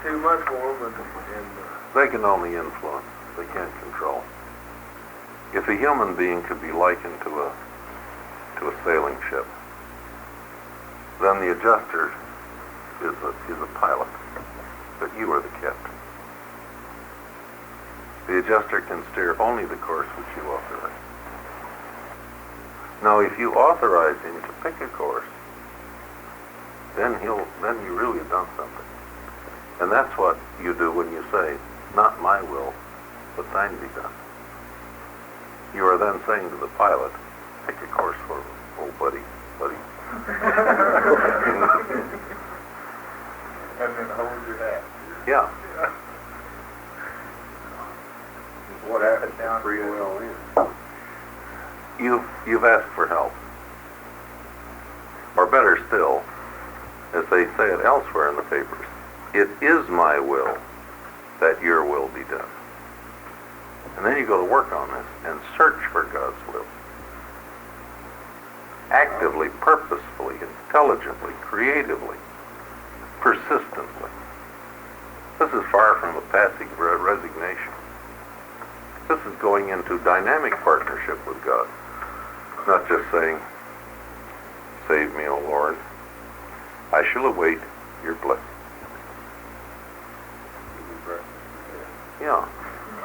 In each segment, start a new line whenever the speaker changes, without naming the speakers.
too much for them, and
They can only influence. They can't control. If a human being could be likened to a sailing ship, then the adjuster is a pilot, but you are the captain. The adjuster can steer only the course which you authorize. Now, if you authorize him to pick a course, then you really have done something. And that's what you do when you say, "Not my will, but thine be done." You are then saying to the pilot, "Pick a course for me, old buddy."
and then hold your hat.
Yeah.
What happened down
free will in.
You've asked for help. Or better still, as they say it elsewhere in the papers, it is my will that your will be done. And then you go to work on this and search for God's will. Actively, purposefully, intelligently, creatively, persistently. This is far from a passive resignation. This is going into dynamic partnership with God. Not just saying, "Save me, O Lord. I shall await your blessing." Yeah.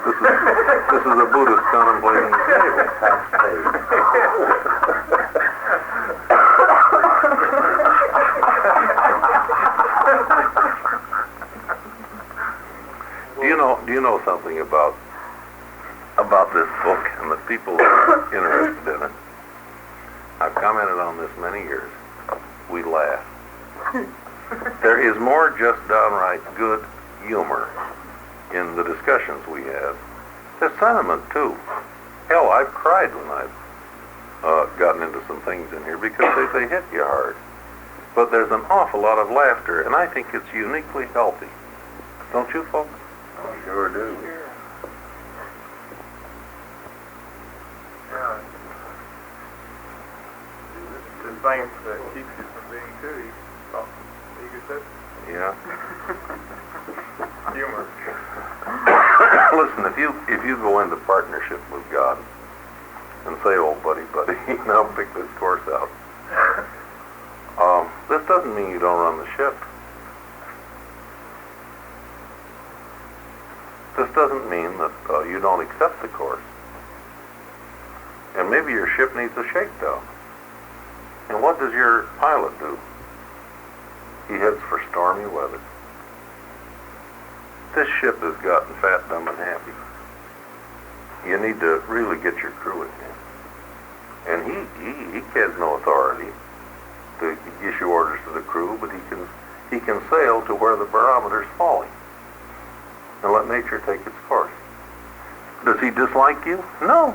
This is a Buddhist contemplating the table. Do you know something about this book and the people that are interested in it? I've commented on this many years. We laugh. There is more just downright good humor in the discussions we have. There's sentiment too. Hell, I've cried when I've gotten into some things in here because they hit you hard. But there's an awful lot of laughter, and I think it's uniquely healthy. Don't you, folks?
I sure do.
Yeah. The thing that keeps you from being too egotistic.
Yeah.
Humor.
Listen, if you go into partnership with God and say, "Oh, buddy, now pick this course out," this doesn't mean you don't run the ship. This doesn't mean that you don't accept the course. And maybe your ship needs a shakedown. And what does your pilot do? He heads for stormy weather. This ship has gotten fat, dumb, and happy. You need to really get your crew in here. And he has no authority to issue orders to the crew, but he can sail to where the barometer's falling and let nature take its course. Does he dislike you? No.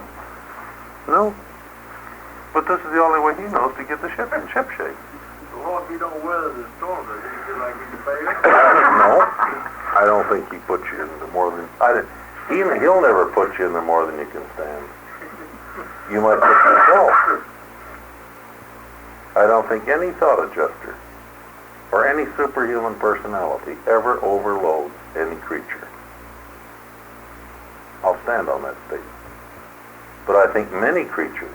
But this is the only way he knows to get the ship in ship shape.
Well, if you don't weather the storm, does he feel like he can fail?
No, I don't think he puts you into more than... He'll never put you into more than you can stand. You might put yourself. I don't think any thought adjuster or any superhuman personality ever overloads any creature. I'll stand on that statement. But I think many creatures,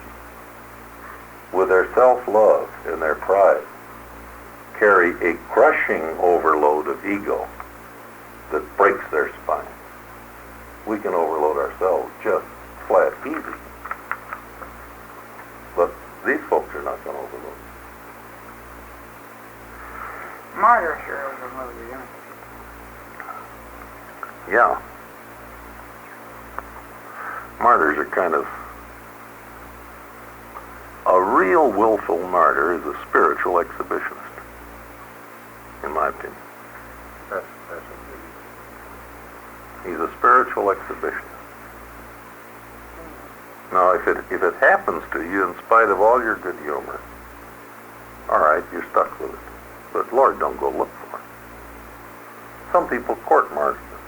with their self-love and their pride, carry a crushing overload of ego that breaks their spine. We can overload ourselves just flat easy. But these folks are not going to overload.
Martyr sure was a movie, isn't it?
Yeah. Martyrs are kind of... A real willful martyr is a spiritual exhibitionist, in my opinion.
That's
He's a spiritual exhibitionist. Now, if it happens to you in spite of all your good humor, all right, you're stuck with it. But Lord, don't go look for it. Some people court-mark them.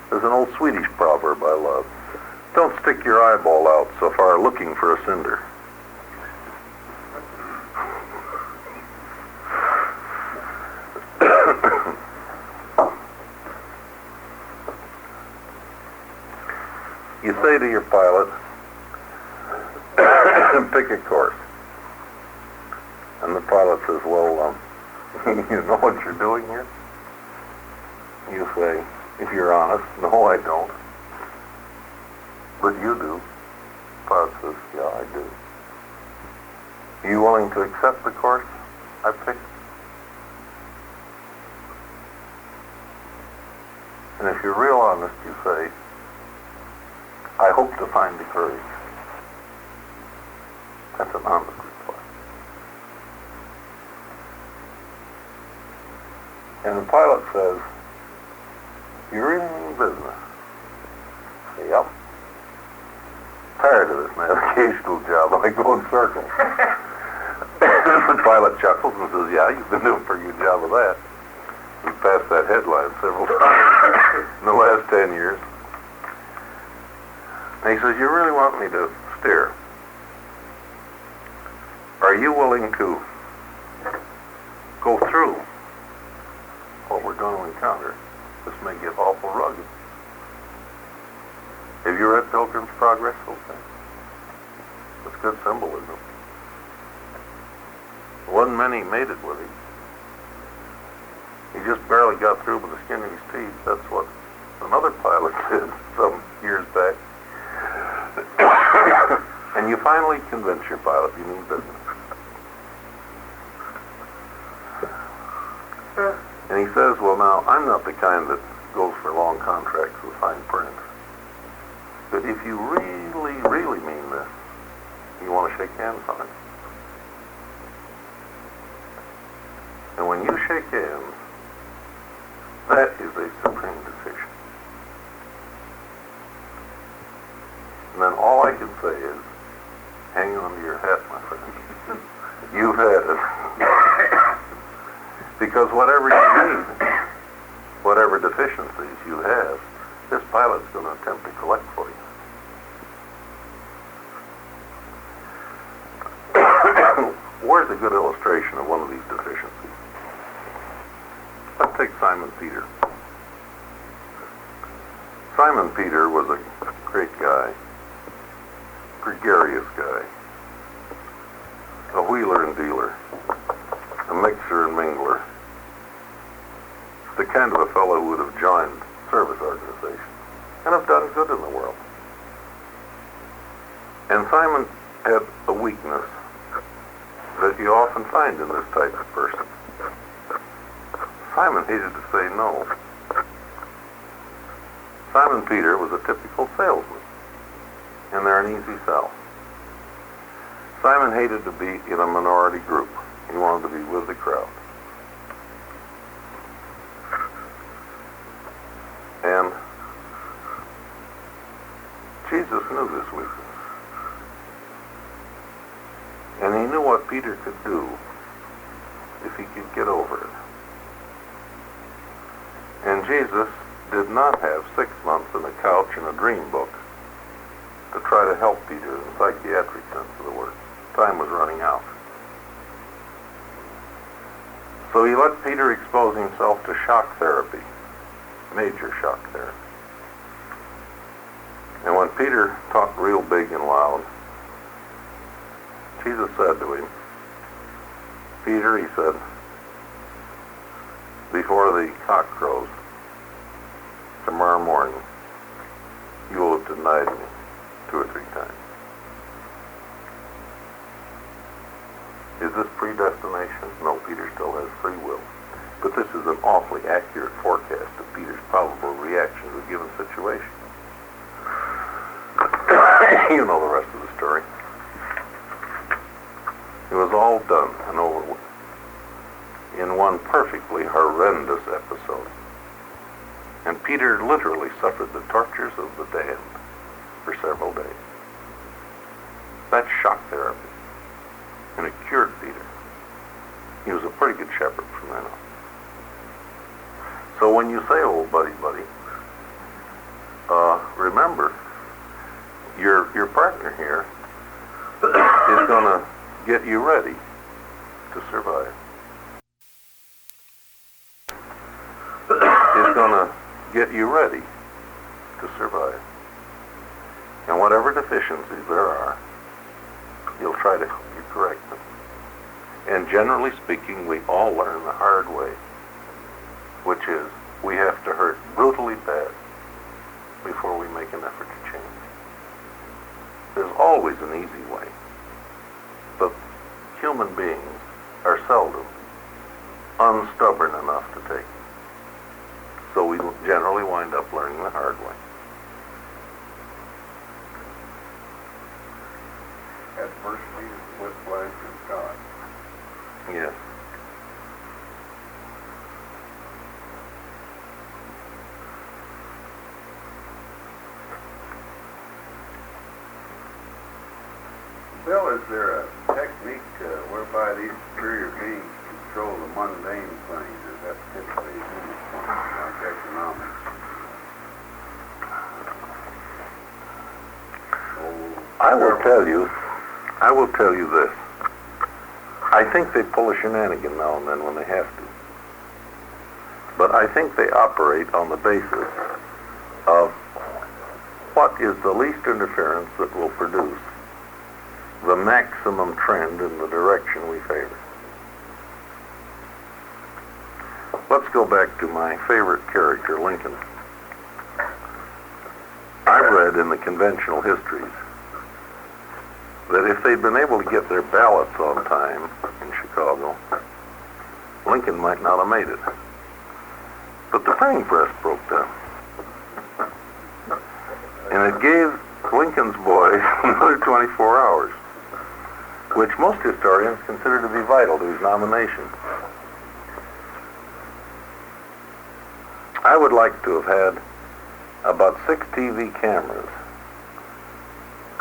There's an old Swedish proverb I love. Don't stick your eyeball out so far looking for a cinder. You say to your pilot, pick a course. And the pilot says, well, you know what you're doing here? You say, if you're honest, no, I don't. But you do. The pilot says, yeah, I do. Are you willing to accept the course I picked? And if you're real honest, you say, I hope to find the courage. That's an honest reply. And the pilot says, you're in business. Say, yep. Tired of this navigational job. I go in circles. The pilot chuckles and says, yeah, you've been doing a pretty good job of that. We passed that headline several times in the last 10 years. And he says, you really want me to steer? Are you willing to go through what we're going to encounter? This may get awful rugged. Have you read Pilgrim's Progress? Okay. That's good symbolism. Wasn't many made it with him. He just barely got through with the skin of his teeth. That's what another pilot did some years back. And you finally convince your pilot you mean business. And he says, well, now, I'm not the kind that goes for long contracts with fine print. But if you really, really mean this, you want to shake hands on it. And when you shake hands, that is a supreme decision. And then all I can say is, hang on to your hat, my friend. You've had it. Because whatever you need, whatever deficiencies you have, this pilot's going to attempt to collect for you. Where's a good illustration of one of these deficiencies? Let's take Simon Peter. Simon Peter was a great guy, gregarious guy, a wheeler and dealer, a mixer and mingler, the kind of a fellow who would have joined service organizations and have done good in the world. And Simon had a weakness that you often find in this type of person. Simon hated to say no. Simon Peter was a typical salesman, and they're an easy sell. Simon hated to be in a minority group. He wanted to be with the crowd. And Jesus knew this weakness. And he knew what Peter could do if he could get over it. And Jesus did not have 6 months on a couch and a dream book to try to help Peter in the psychiatric sense of the word. Time was running out. So he let Peter expose himself to shock therapy, major shock therapy. And when Peter talked real big and loud, Jesus said to him, Peter, he said, before the cock crows tomorrow morning, you will have denied me 2 or 3 times. Is this predestination? No, Peter still has free will. But this is an awfully accurate forecast of Peter's probable reaction to a given situation. You know the rest of the story. It was all done and over with in one perfectly horrendous episode. And Peter literally suffered the tortures of the damned for several days. That's shock therapy. And it cured Peter. He was a pretty good shepherd from then on. So when you say, oh, buddy, remember, your partner here is going to get you ready to survive. Is going to get you ready to survive. And whatever deficiencies there are, you'll try to help you correct them. And generally speaking, we all learn the hard way, which is we have to hurt brutally bad before we make an effort to change. There's always an easy way, but human beings are seldom unstubborn enough to take it. So we generally wind up learning the hard way.
Adversity is whiplash of God.
Yes.
Bill, is there a technique whereby these superior beings control the mundane things? Is that typically a human function, like economics?
I will tell you this. I think they pull a shenanigan now and then when they have to. But I think they operate on the basis of what is the least interference that will produce the maximum trend in the direction we favor. Let's go back to my favorite character, Lincoln. I've read in the conventional histories that if they'd been able to get their ballots on time in Chicago, Lincoln might not have made it. But the printing press broke down. And it gave Lincoln's boys another 24 hours, which most historians consider to be vital to his nomination. I would like to have had about 6 TV cameras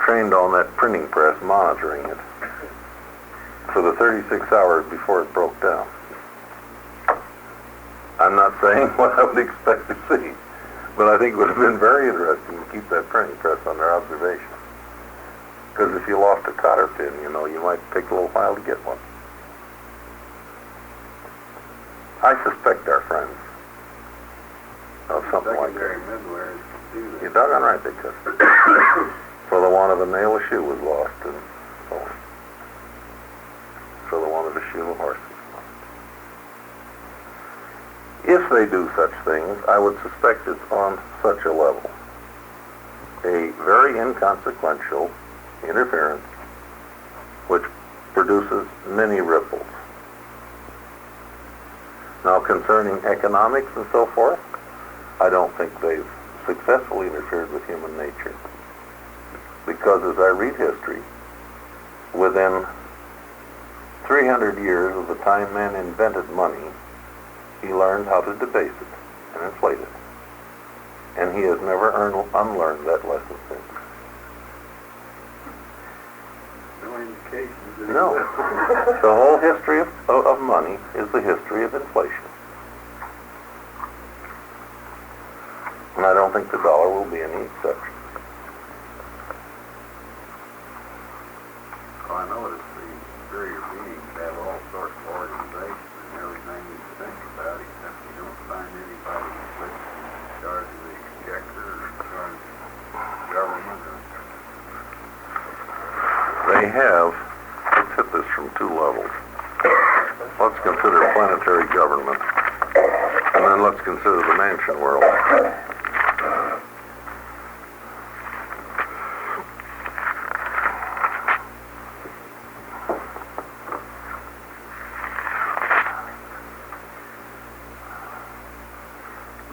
trained on that printing press monitoring it for the 36 hours before it broke down. I'm not saying what I would expect to see, but I think it would have been very interesting to keep that printing press under observation. Because if you lost a cotter pin, you might take a little while to get one. I suspect our friends of something like that.
Midwives do that.
You're doggone right they could. For the want of a nail, a shoe was lost, and so on. For the want of a shoe, a horse was lost. If they do such things, I would suspect it's on such a level. A very inconsequential interference which produces many ripples. Now, concerning economics and so forth, I don't think they've successfully interfered with human nature. Because as I read history, within 300 years of the time man invented money, he learned how to debase it and inflate it. And he has never unlearned that lesson since.
No indications that
No. The whole history of money is the history of inflation. And I don't think the dollar will be any exception.
Well, I noticed the superior beings have all sorts of organizations and everything you think about, except you don't find anybody who's in charge of the exchequer or in charge of government.
They have, let's hit this from 2 levels. Let's consider planetary government, and then let's consider the mansion world.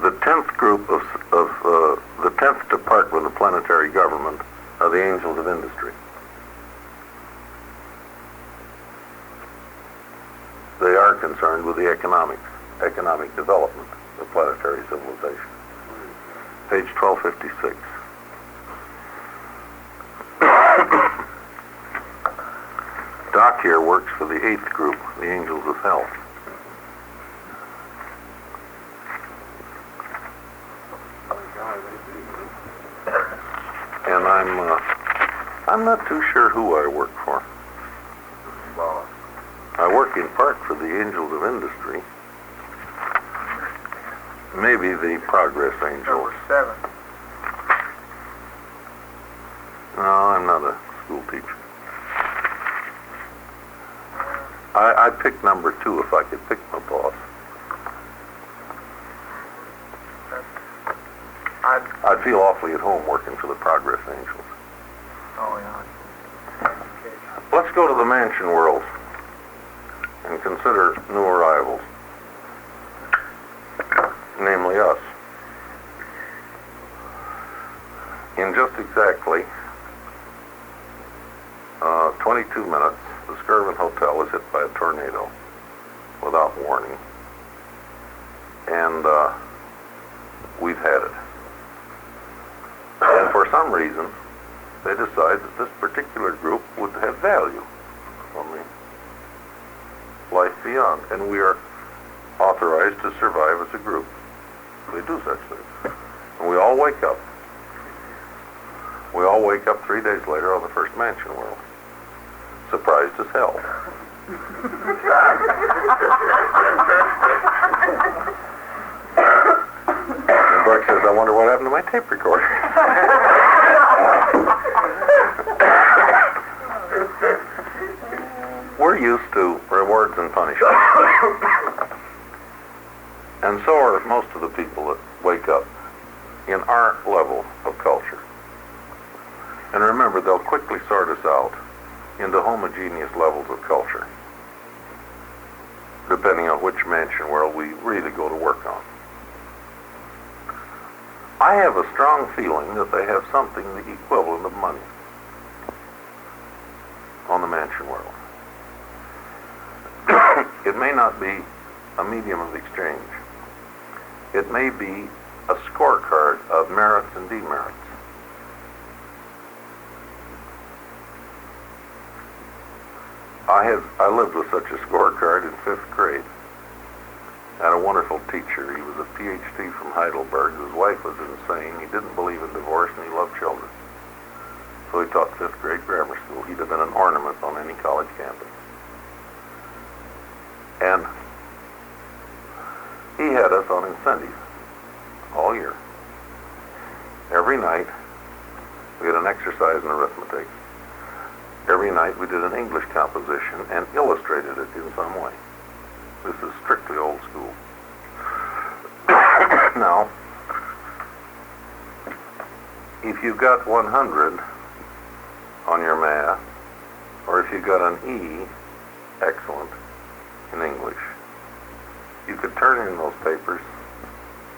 The 10th group of the 10th department of planetary government are the angels of industry. They are concerned with the economic development of planetary civilization. Page 1256. Doc here works for the 8th group, the angels of health. And I'm not too sure who I work for. I work in part for the angels of industry. Maybe the progress angels.
Number 7.
No, I'm not a school teacher. I pick number 2 if I could pick my boss. I'd feel awfully at home working for the Progress Angels.
Oh, yeah. Okay.
Let's go to the mansion world and consider new arrivals, namely us. In just exactly 22 minutes, the Skirvin Hotel is hit by a tornado without warning, and we've had it. And for some reason, they decide that this particular group would have value on the life beyond, and we are authorized to survive as a group. They do such things. And we all wake up. We all wake up 3 days later on the first mansion world. Surprised as hell. And Buck says, I wonder what happened to my tape recorder. We're used to rewards and punishments. And so are most of the people that wake up in our level of culture. And remember, they'll quickly sort us out into homogeneous levels of culture, depending on which mansion world we really go to work on. I have a strong feeling that they have something the equivalent of money on the mansion world. It may not be a medium of exchange. It may be a scorecard of merits and demerits. I lived with such a scorecard in 5th grade. I had a wonderful teacher. He was a PhD from Heidelberg. His wife was insane. He didn't believe in divorce, and he loved children. So he taught 5th grade grammar school. He'd have been an ornament on any college campus. And he had us on incentives all year. Every night, we had an exercise in arithmetic. Every night we did an English composition and illustrated it in some way. This is strictly old school. Now, if you got 100 on your math, or if you got an E, excellent, in English, you could turn in those papers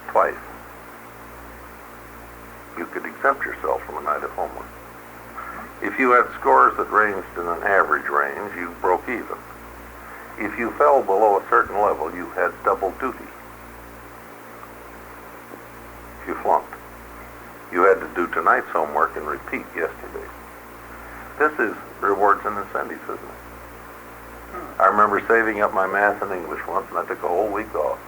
twice. You could exempt yourself from a night of homework. If you had scores that ranged in an average range, you broke even. If you fell below a certain level, you had double duty. If you flunked, you had to do tonight's homework and repeat yesterday's. This is rewards and incentives, isn't it? I remember saving up my math and English once, and I took a whole week off.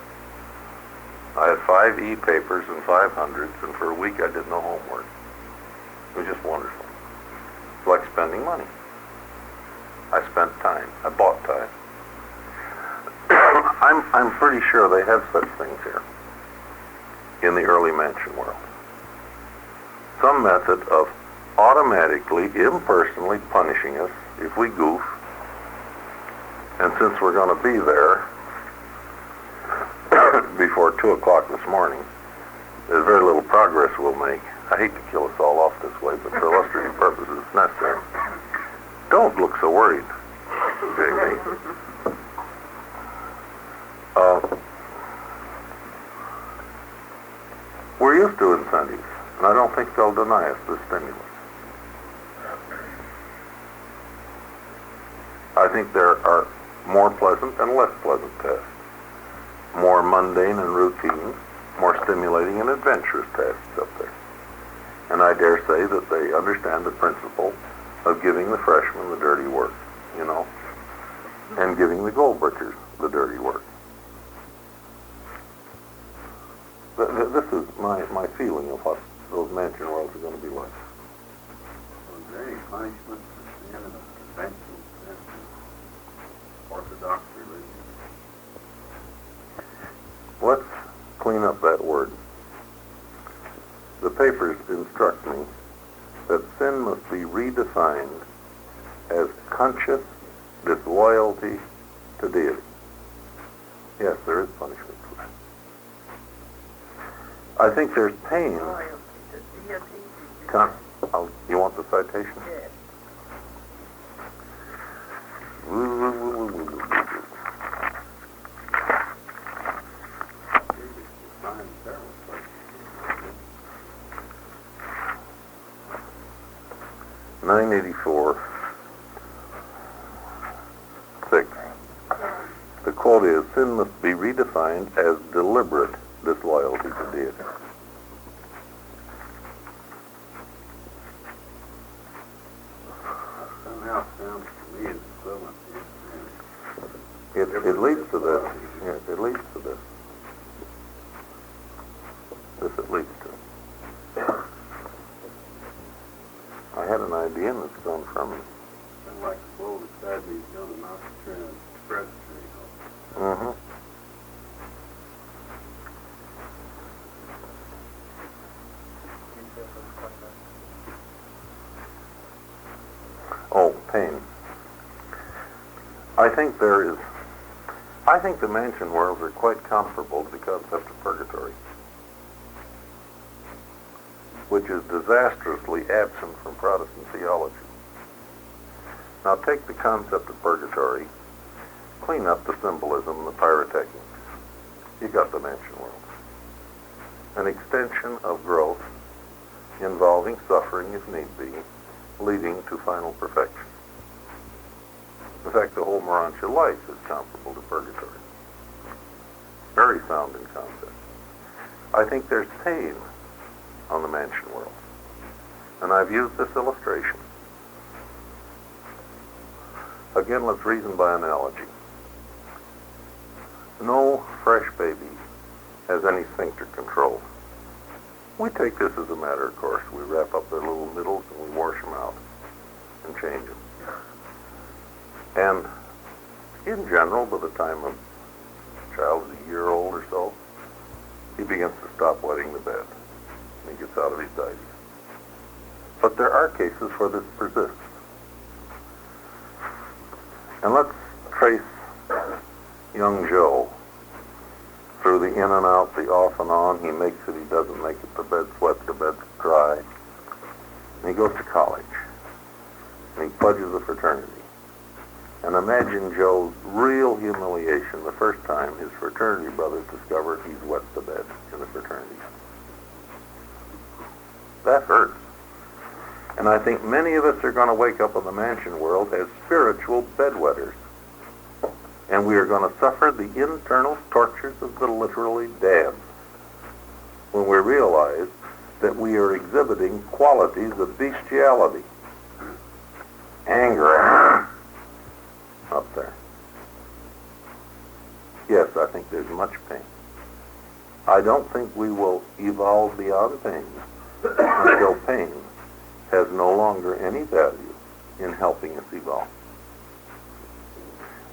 I had 5 E papers and 500s, and for a week I did no homework. It was just wonderful. It's like spending money. I spent time. I bought time. I'm pretty sure they have such things here in the early mansion world. Some method of automatically, impersonally punishing us if we goof. And since we're going to be there before 2 o'clock this morning, there's very little progress we'll make. I hate to kill us all off this way, but for illustrative purposes, it's necessary. Don't look so worried, Jamie. We're used to incentives, and I don't think they'll deny us the stimulus. I think there are more pleasant and less pleasant tests, more mundane and routine, more stimulating and adventurous tasks up there. And I dare say that they understand the principle of giving the freshmen the dirty work, you know, and giving the gold-brickers the dirty work. This is my feeling of what those mansion worlds are going to be like.
Was there any punishment for sin in a conventional sense of Orthodox religion?
Let's clean up that word. The papers instruct me that sin must be redefined as conscious disloyalty to deity. Yes, there is punishment for that. I think there's pain.
Loyalty to deity.
You want the citation?
Yes.
Find several places.
984, 6. The quote is, sin must be redefined as deliberate disloyalty to deity.
Somehow sounds to me as equivalent to
It leads to this. Yes, it leads to this. This it leads to. I had an idea and it's gone from me.
Kind of like the bull beside me is going to knock the express train off.
Mm-hmm. Oh, pain. I think the mansion worlds are quite comparable to the concept of purgatory, which is disastrously absent from Protestant theology. Now take the concept of purgatory, clean up the symbolism, the pyrotechnics. You got the mansion world. An extension of growth involving suffering if need be, leading to final perfection. In fact, the whole Morantia life is comparable to purgatory. Very sound in concept. I think there's pain on the mansion world. And I've used this illustration. Again, let's reason by analogy. No fresh baby has any sphincter control. We take this as a matter of course. We wrap up their little middles and we wash them out and change them. And in general, by the time a child is a year old or so, he begins to stop wetting the bed. And he gets out of his diaper. But there are cases where this persists. And let's trace young Joe through the in and out, the off and on. He makes it, he doesn't make it, the bed's wet, the bed's dry. And he goes to college. And he pledges a fraternity. And imagine Joe's real humiliation the first time his fraternity brothers discover he's wet the bed in the fraternity. That hurts. And I think many of us are going to wake up in the mansion world as spiritual bedwetters. And we are going to suffer the internal tortures of the literally damned when we realize that we are exhibiting qualities of bestiality. Anger. Up there. Yes, I think there's much pain. I don't think we will evolve beyond pain until pain has no longer any value in helping us evolve.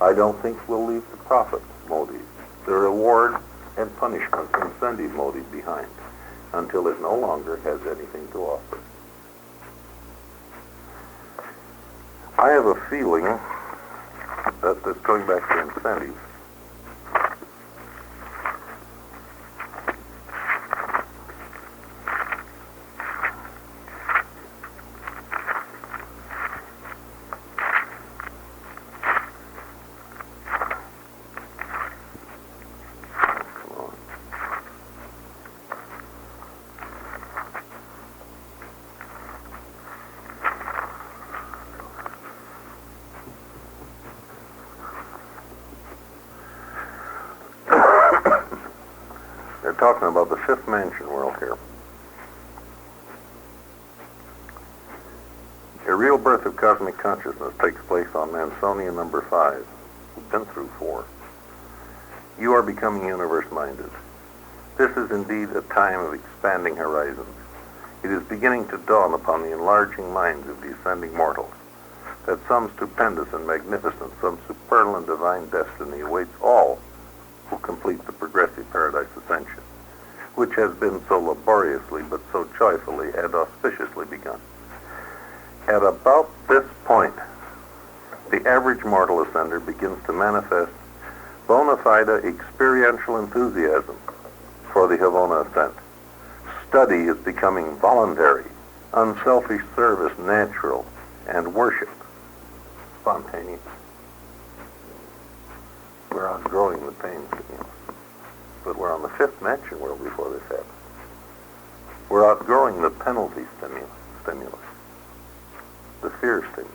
I don't think we'll leave the profit motive, the reward and punishment incentive motive behind until it no longer has anything to offer. I have a feeling that this, going back to incentives, talking about the fifth mansion world here. A real birth of cosmic consciousness takes place on Mansonia number 5. We've been through 4. You are becoming universe-minded. This is indeed a time of expanding horizons. It is beginning to dawn upon the enlarging minds of the ascending mortals that some stupendous and magnificent, some supernal and divine destiny awaits all who complete the progressive paradise ascension, which has been so laboriously but so joyfully and auspiciously begun. At about this point, the average mortal ascender begins to manifest bona fide experiential enthusiasm for the Havana ascent. Study is becoming voluntary, unselfish service natural, and worship spontaneous. We're outgrowing the pain stimulus, but we're on the fifth mansion world before this happens. We're outgrowing the penalty stimulus, the fear stimulus.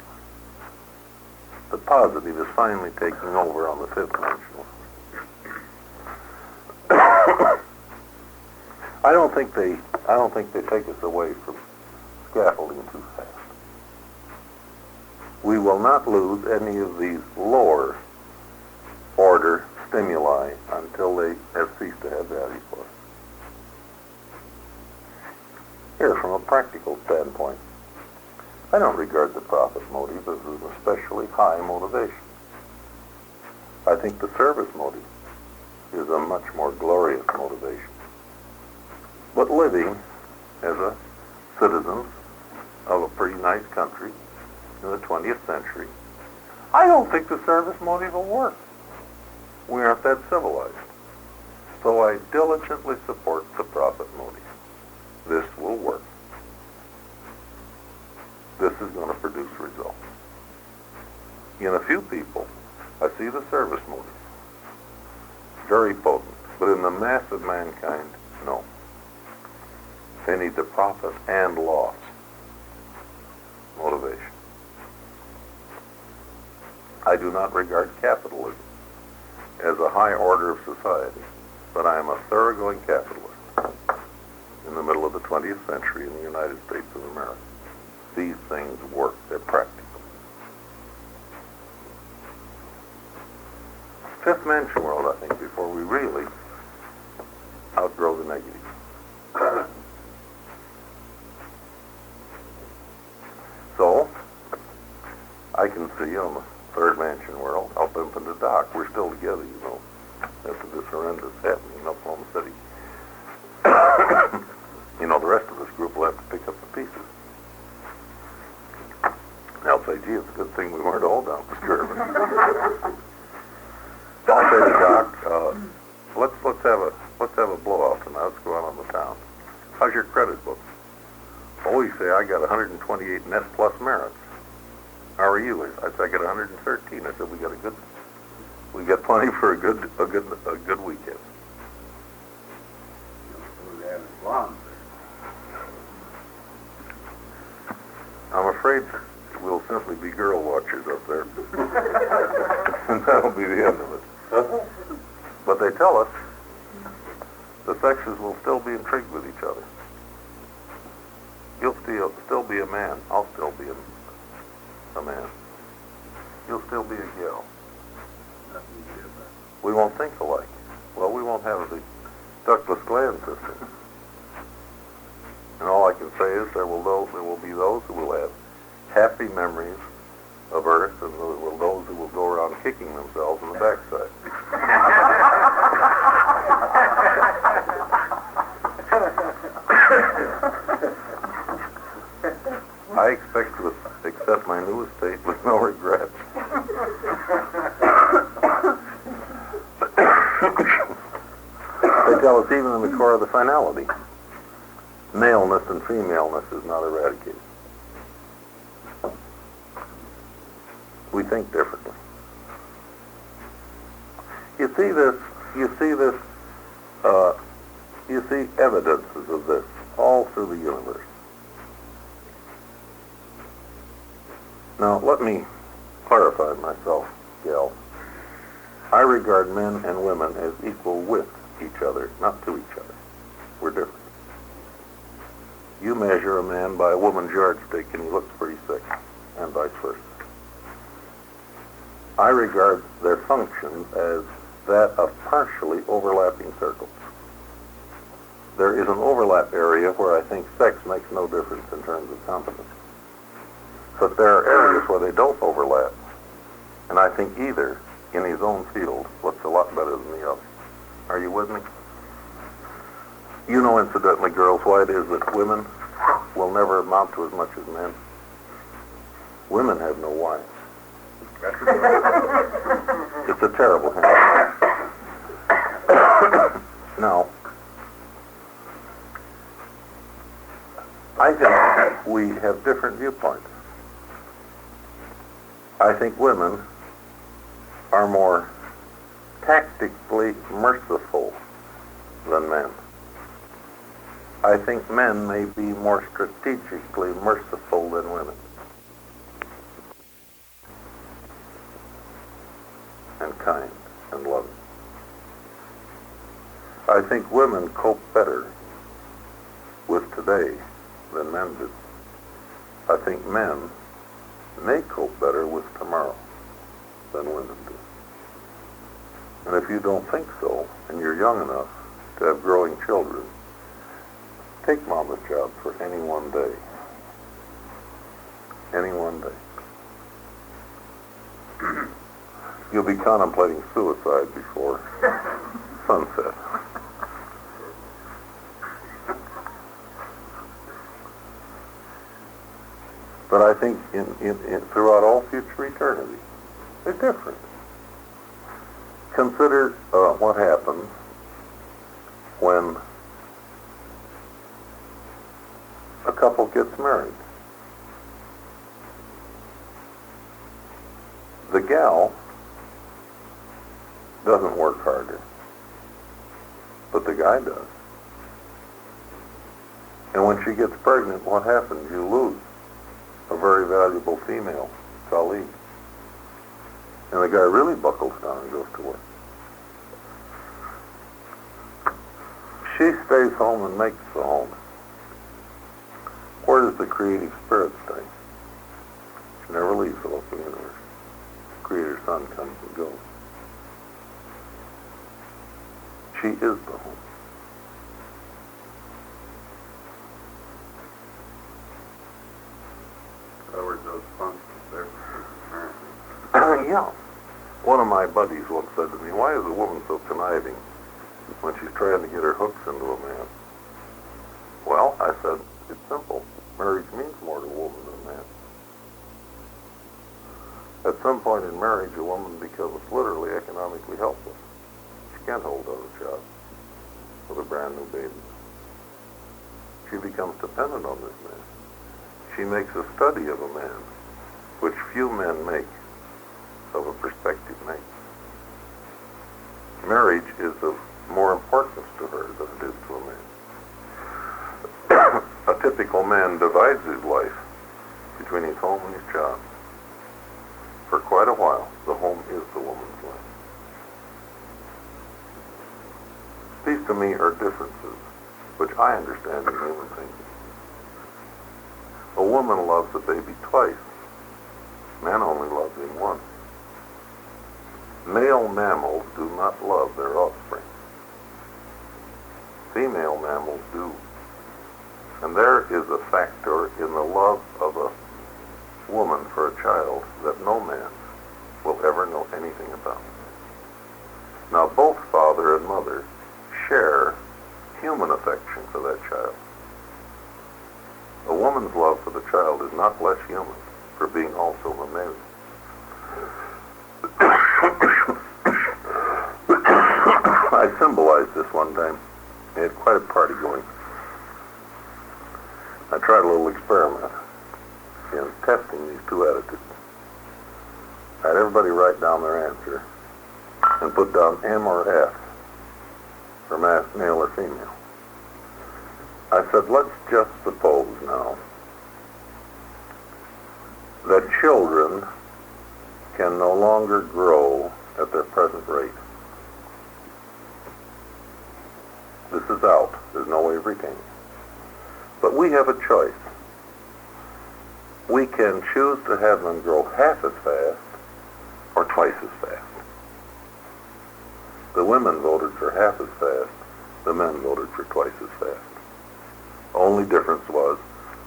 The positive is finally taking over on the fifth dimensional. I don't think they take us away from scaffolding too fast. We will not lose any of these lower order stimuli until they have ceased to have value for us. Here, from a practical standpoint, I don't regard the profit motive as an especially high motivation. I think the service motive is a much more glorious motivation. But living as a citizen of a pretty nice country in the 20th century, I don't think the service motive will work. We aren't that civilized. So I diligently support the profit motive. This will work. This is going to produce results. In a few people, I see the service motive. Very potent. But in the mass of mankind, no. They need the profit and loss motivation. I do not regard capitalism as a high order of society, but I am a thoroughgoing capitalist in the middle of the 20th century in the United States of America. These things work. They're practical. Fifth mansion world, I think, before we really outgrow the negative. So, I can see on the third mansion world, up in the dock, we're still together, you know, after this horrendous happening in Oklahoma City. You know, the rest of this group will have to pick up the pieces. They'll say, gee, it's a good thing we weren't all down the curve. I'll say to Doc, let's have a blowout tonight. Let's go out on the town. How's your credit book? Oh, you say I got 128 net plus merits. How are you? I said I got 113. I said we got plenty for a good weekend. I'm afraid we'll simply be girl watchers up there. And that'll be the end of it. But they tell us the sexes will still be intrigued with each other. You'll still be a man. I'll still be a man. You'll still be a gal. We won't think alike. Well, we won't have the ductless gland system. And all I can say is there will be those who will have happy memories of Earth, and there will those who will go around kicking themselves in the backside. I expect to accept my new estate with no regrets. They tell us even in the core of the finality, maleness and femaleness is not eradicated. We think differently. You see evidences of this all through the universe. Now, let me clarify myself, gal. I regard men and women as equal with each other, not to each other. We're different. You measure a man by a woman's yardstick and he looks pretty sick, and vice versa. I regard their functions as that of partially overlapping circles. There is an overlap area where I think sex makes no difference in terms of competence. But there are areas where they don't overlap. And I think either, in his own field, looks a lot better than the other. Are you with me? You know, incidentally, girls, why it is that women will never amount to as much as men. Women have no wives.
That's a good
It's a terrible habit. Now, I think we have different viewpoints. I think women are more tactically merciful than men. I think men may be more strategically merciful than women. And kind and loving. I think women cope better with today than men do. I think men may cope better with tomorrow than women do. And if you don't think so, and you're young enough to have growing children, take mama's job for any one day. Any one day. You'll be contemplating suicide before sunset. But I think throughout all future eternity, they're different. Consider what happens when a couple gets married. The gal doesn't work harder, but the guy does. And when she gets pregnant, what happens? You lose a very valuable female colleague. And the guy really buckles down and goes to work. She stays home and makes the home. Where does the creative spirit stay? She never leaves the local universe. The Creator Son comes and goes. She is the home.
In other words, those functions there.
Yeah. One of my buddies once said to me, why is a woman so conniving when she's trying to get her hooks into a man? Well, I said, it's simple. Marriage means more to a woman than a man. At some point in marriage, a woman becomes literally economically helpless. She can't hold down a job with a brand new baby. She becomes dependent on this man. She makes a study of a man, which few men make, of a prospective mate. Marriage is of more importance to her than it is to a man. A typical man divides his life between his home and his job. For quite a while, the home is the woman's life. These to me are differences which I understand in human thinking. A woman loves a baby twice. Man only loves him once. Male mammals do not love their offspring. Female mammals do. And there is a factor in the love of a woman for a child that no man will ever know anything about. Now, both father and mother share human affection for that child. A woman's love for the child is not less human for being also a male. I symbolized this one time. I had quite a party going. I tried a little experiment in testing these two attitudes. I had everybody write down their answer and put down M or F for male or female. I said, let's just suppose now that children can no longer grow at their present rate. This is out. There's no way of retaining. But we have a choice. We can choose to have them grow half as fast or twice as fast. The women voted for half as fast. The men voted for twice as fast. Only difference was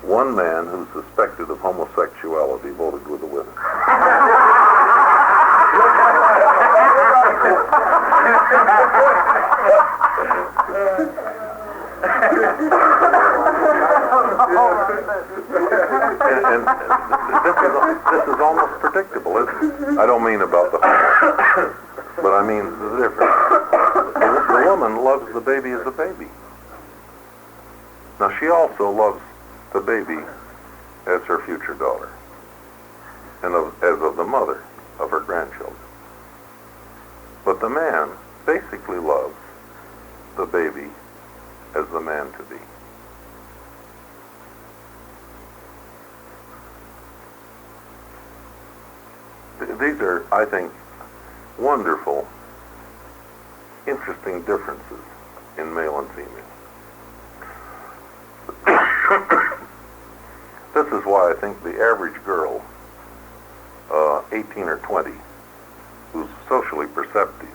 one man who suspected of homosexuality voted with the women. And this is almost predictable, isn't it? I don't mean about the home, but I mean the difference. The woman loves the baby as a baby. Now she also loves the baby as her future daughter, and as of the mother of her grandchildren. But the man basically loves the baby as the man to be. These are, I think, wonderful, interesting differences in male and female. This is why I think the average girl, 18 or 20, who's socially perceptive,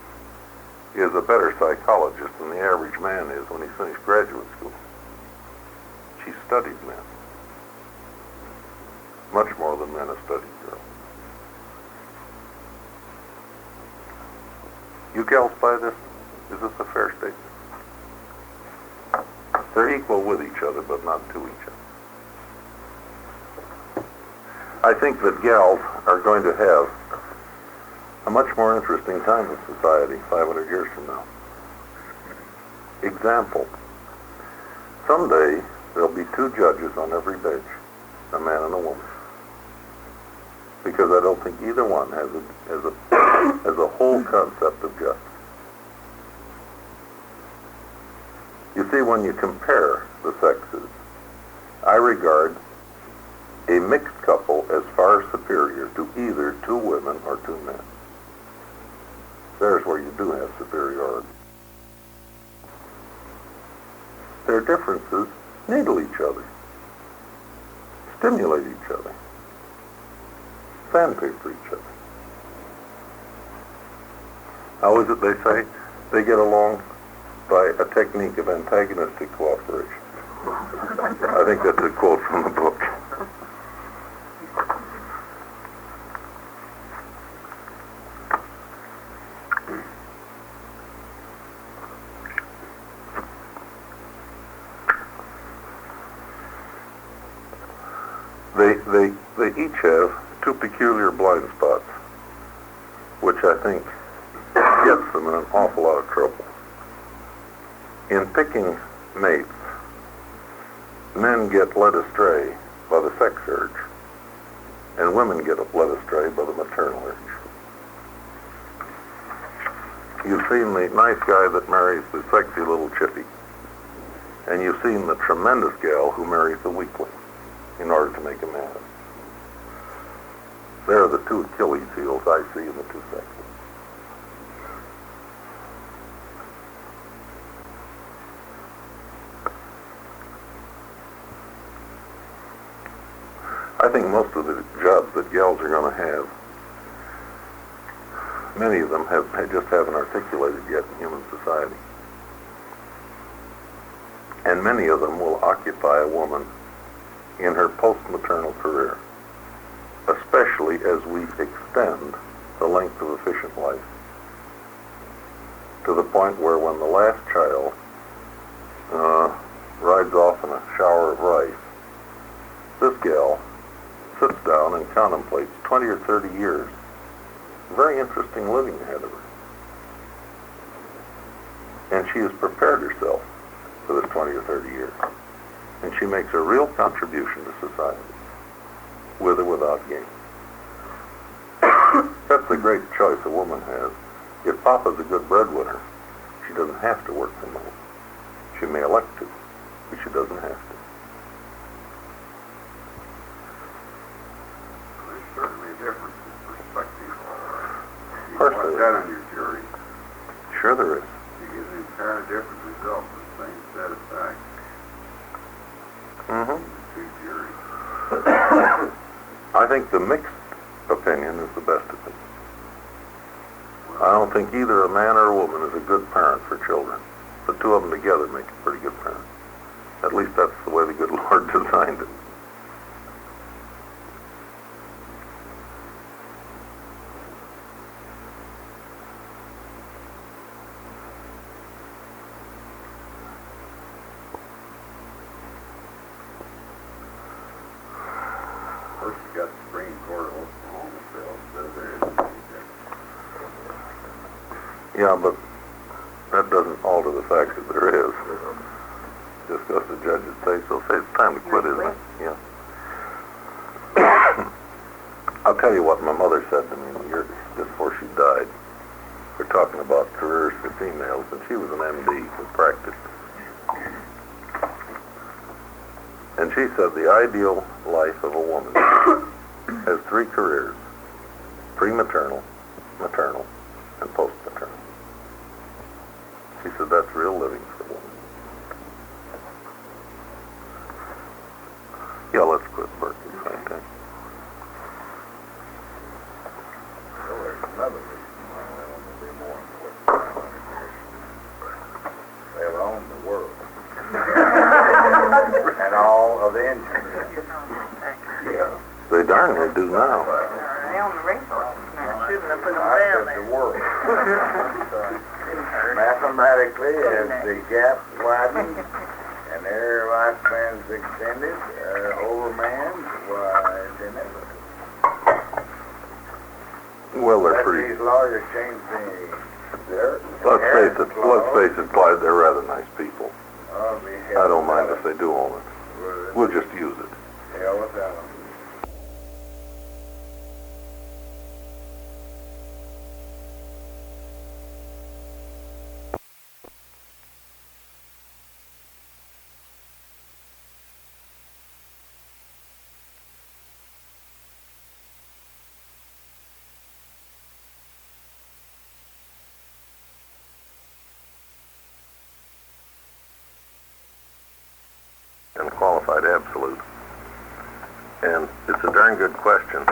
is a better psychologist than the average man is when he finished graduate school. She studied men, much more than men have studied girls. You gals buy this? Is this a fair statement? They're equal with each other, but not to each other. I think that gals are going to have a much more interesting time in society 500 years from now. Example. Someday there'll be two judges on every bench, a man and a woman. Because I don't think either one has a whole concept of justice. You see, when you compare the sexes, I regard a mixed couple as far superior to either two women or two men. There's where you do have superiority. Their differences needle each other, stimulate each other, sandpaper each other. How is it they say? They get along by a technique of antagonistic cooperation. I think that's a quote from the book. They each have two peculiar blind spots, which I think gets them in an awful lot of trouble. In picking mates, men get led astray by the sex urge, and women get led astray by the maternal urge. You've seen the nice guy that marries the sexy little chippy, and you've seen the tremendous gal who marries the weakling in order to make a man. There are the two Achilles heels I see in the two sexes. I think most of the jobs that gals are going to have, many of them just haven't articulated yet in human society. And many of them will occupy a woman in her post-maternal career, especially as we extend the length of efficient life to the point where when the last child rides off in a shower of rice, this gal sits down and contemplates 20 or 30 years, very interesting living ahead of her. And she has prepared herself for this 20 or 30 years. And she makes a real contribution to society, with or without gain. That's the great choice a woman has. If Papa's a good breadwinner, she doesn't have to work from home. She may elect to, but she doesn't have to.
There's certainly a difference in perspective. You
course
want
there
that on your jury.
Sure there is.
You get an entirely different result with the same set of facts.
Mm-hmm.
Two juries.
I think the mixed opinion is the best opinion. I don't think either a man or a woman is a good parent for children. The two of them together make a pretty good parent. At least that's the way the good Lord designed it.
First you got the Supreme Court of Oklahoma bill says there isn't any difference.
Yeah, but that doesn't alter the fact that there is. Just because the judges say so. Say it's time to quit, isn't it? Yeah. I'll tell you what my mother said to me years before she died. We're talking about careers for females, and she was an MD who practiced. And she said the ideal life of a woman has 3 careers: prematernal, maternal, and postmaternal. She said that's real living for a woman. Yeah, let's quit Berkeley, okay?
So there's another reason why women will be more important. They'll own the world. And all of the insurance. Yeah.
They darn near do now.
They own the resources now. Shouldn't have put them
I
down
said the
there.
world.
Didn't hurt.
Mathematically, as the gap widens and their lifespan's extended over man's, why, it's inevitable.
Well, they're
Let
pretty.
these lawyers change their
Let's face it, Clyde, they're rather nice people.
I'll be
I don't mind if they do own it. We'll just use it.
hell without them.
And qualified absolute. And it's a darn good question.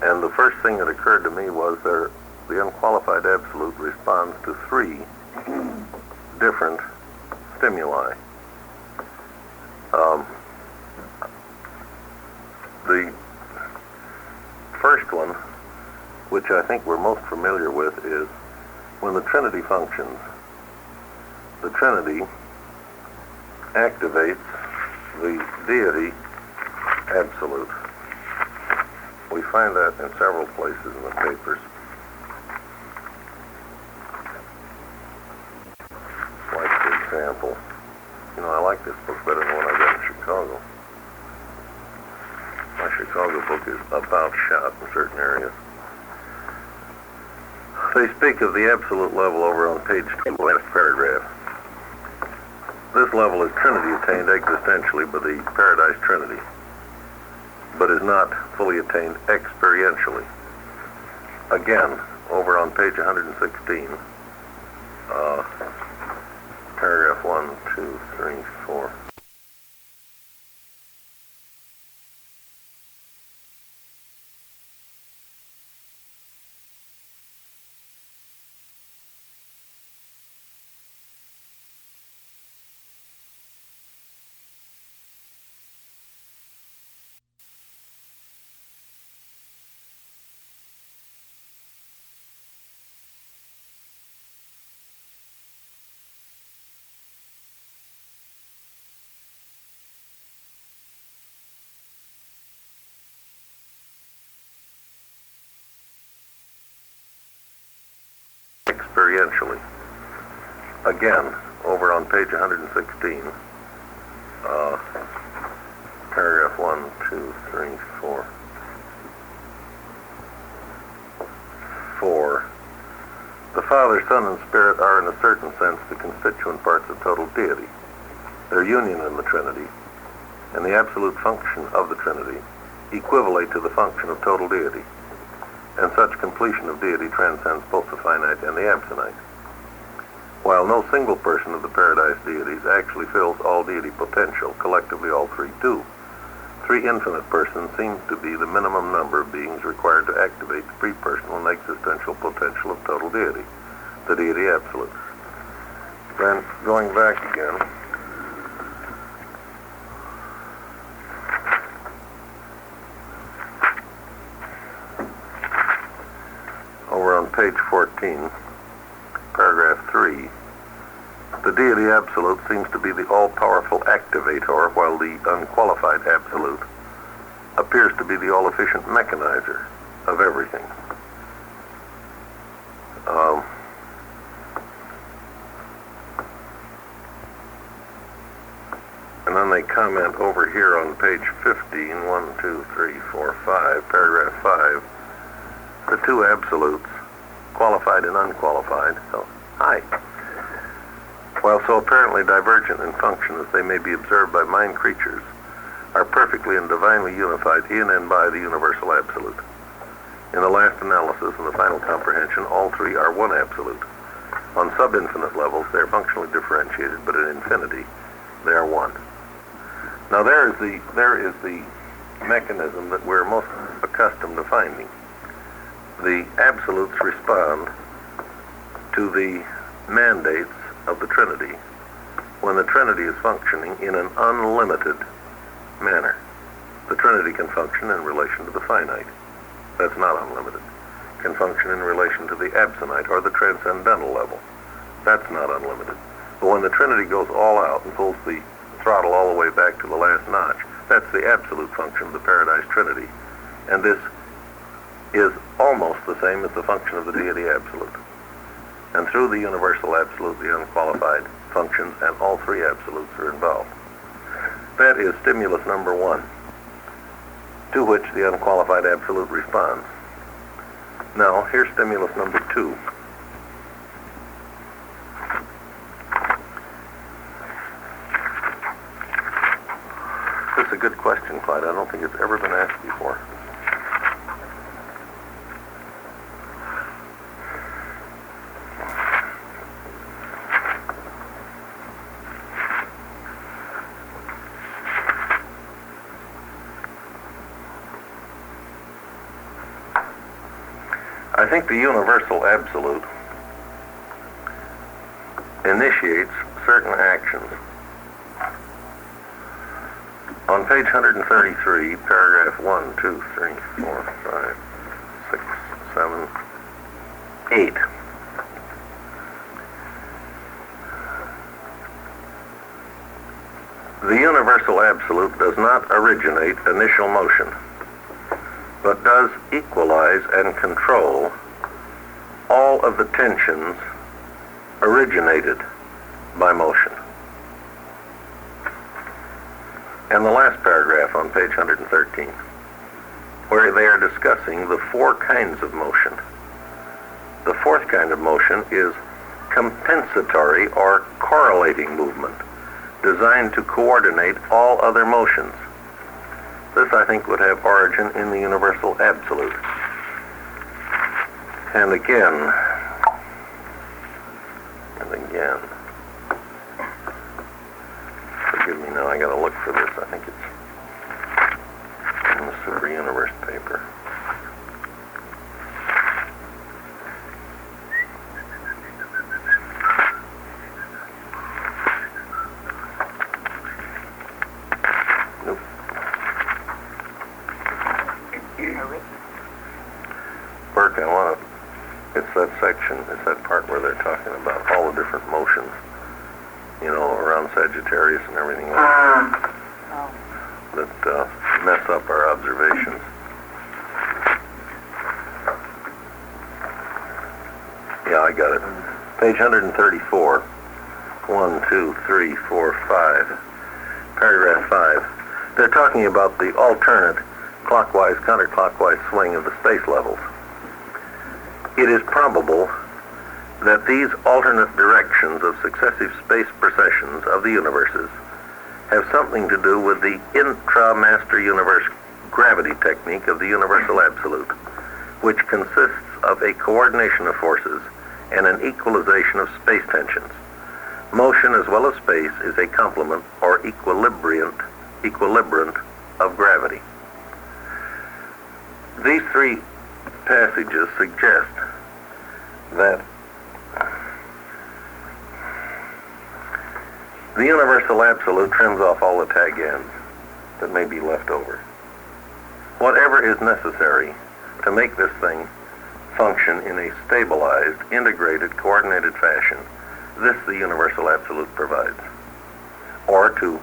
And the first thing that occurred to me was the unqualified absolute responds to 3 different stimuli. The first one, which I think we're most familiar with, is when the Trinity functions. The Trinity activates the deity absolute. We find that in several places in the papers. Like, for example, I like this book better than what I got in Chicago. My Chicago book is about shot in certain areas. They speak of the absolute level over on page 2, last paragraph. This level is Trinity attained existentially by the Paradise Trinity, but is not fully attained experientially. Again, over on page 116, paragraph 1, 2, 3, 4. Experientially. Again, over on page 116, paragraph 1, 2, 3, 4. 4. The Father, Son, and Spirit are in a certain sense the constituent parts of total deity. Their union in the Trinity and the absolute function of the Trinity equivalate to the function of total deity, and such completion of deity transcends both the finite and the abstinite. While no single person of the Paradise deities actually fills all deity potential, collectively all 3 do. 3 infinite persons seem to be the minimum number of beings required to activate the pre-personal and existential potential of total deity, the deity absolute. Then, going back again, over on page 14, paragraph 3, the deity absolute seems to be the all-powerful activator, while the unqualified absolute appears to be the all-efficient mechanizer of everything. And then they comment over here on page 15, 1, 2, 3, 4, 5, paragraph 5, the two absolutes, qualified and unqualified. So, hi. While so apparently divergent in function as they may be observed by mind creatures, are perfectly and divinely unified in and by the universal absolute. In the last analysis and the final comprehension, all three are one absolute. On sub-infinite levels, they are functionally differentiated, but in infinity, they are one. Now there is the mechanism that we're most accustomed to finding. The absolutes respond to the mandates of the Trinity when the Trinity is functioning in an unlimited manner. The Trinity can function in relation to the finite. That's not unlimited. Can function in relation to the absonite or the transcendental level. That's not unlimited. But when the Trinity goes all out and pulls the throttle all the way back to the last notch, that's the absolute function of the Paradise Trinity. And this is almost the same as the function of the deity absolute. And through the universal absolute, the unqualified functions, and all three absolutes are involved. That is stimulus number one, to which the unqualified absolute responds. Now, here's stimulus number two. This is a good question, Clyde. I don't think it's ever been asked before. I think the universal absolute initiates certain actions. On page 133, paragraph 1, 2, 3, 4, 5, 6, 7, 8. The universal absolute does not originate initial motion, but does equalize and control all of the tensions originated by motion. And the last paragraph on page 113, where they are discussing the four kinds of motion. The fourth kind of motion is compensatory or correlating movement, designed to coordinate all other motions. This, I think, would have origin in the universal absolute. And again, forgive me now, I gotta look for this. I think it's in the Super Universe paper. Burke, it's that section, it's that part where they're talking about all the different motions, around Sagittarius and everything else that mess up our observations. Yeah, I got it. Page 134, 1, 2, 3, 4, 5, paragraph 5. They're talking about the alternate clockwise, counterclockwise swing of the space levels. It is probable that these alternate directions of successive space precessions of the universes have something to do with the intra-master universe gravity technique of the universal absolute, which consists of a coordination of forces and an equalization of space tensions. Motion as well as space is a complement or equilibrant of gravity. These three passages suggest that the universal absolute trims off all the tag ends that may be left over. Whatever is necessary to make this thing function in a stabilized, integrated, coordinated fashion, this the universal absolute provides. Or to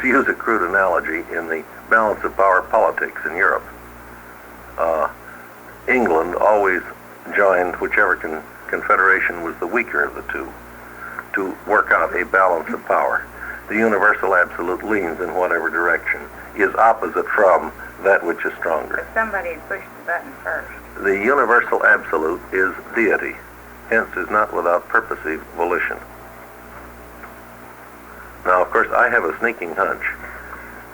use a crude analogy, in the balance of power politics in Europe. England always joined whichever confederation was the weaker of the two to work out a balance of power. The universal absolute leans in whatever direction, is opposite from that which is stronger.
But somebody had pushed the button first.
The universal absolute is deity, hence is not without purposive volition. Now, of course, I have a sneaking hunch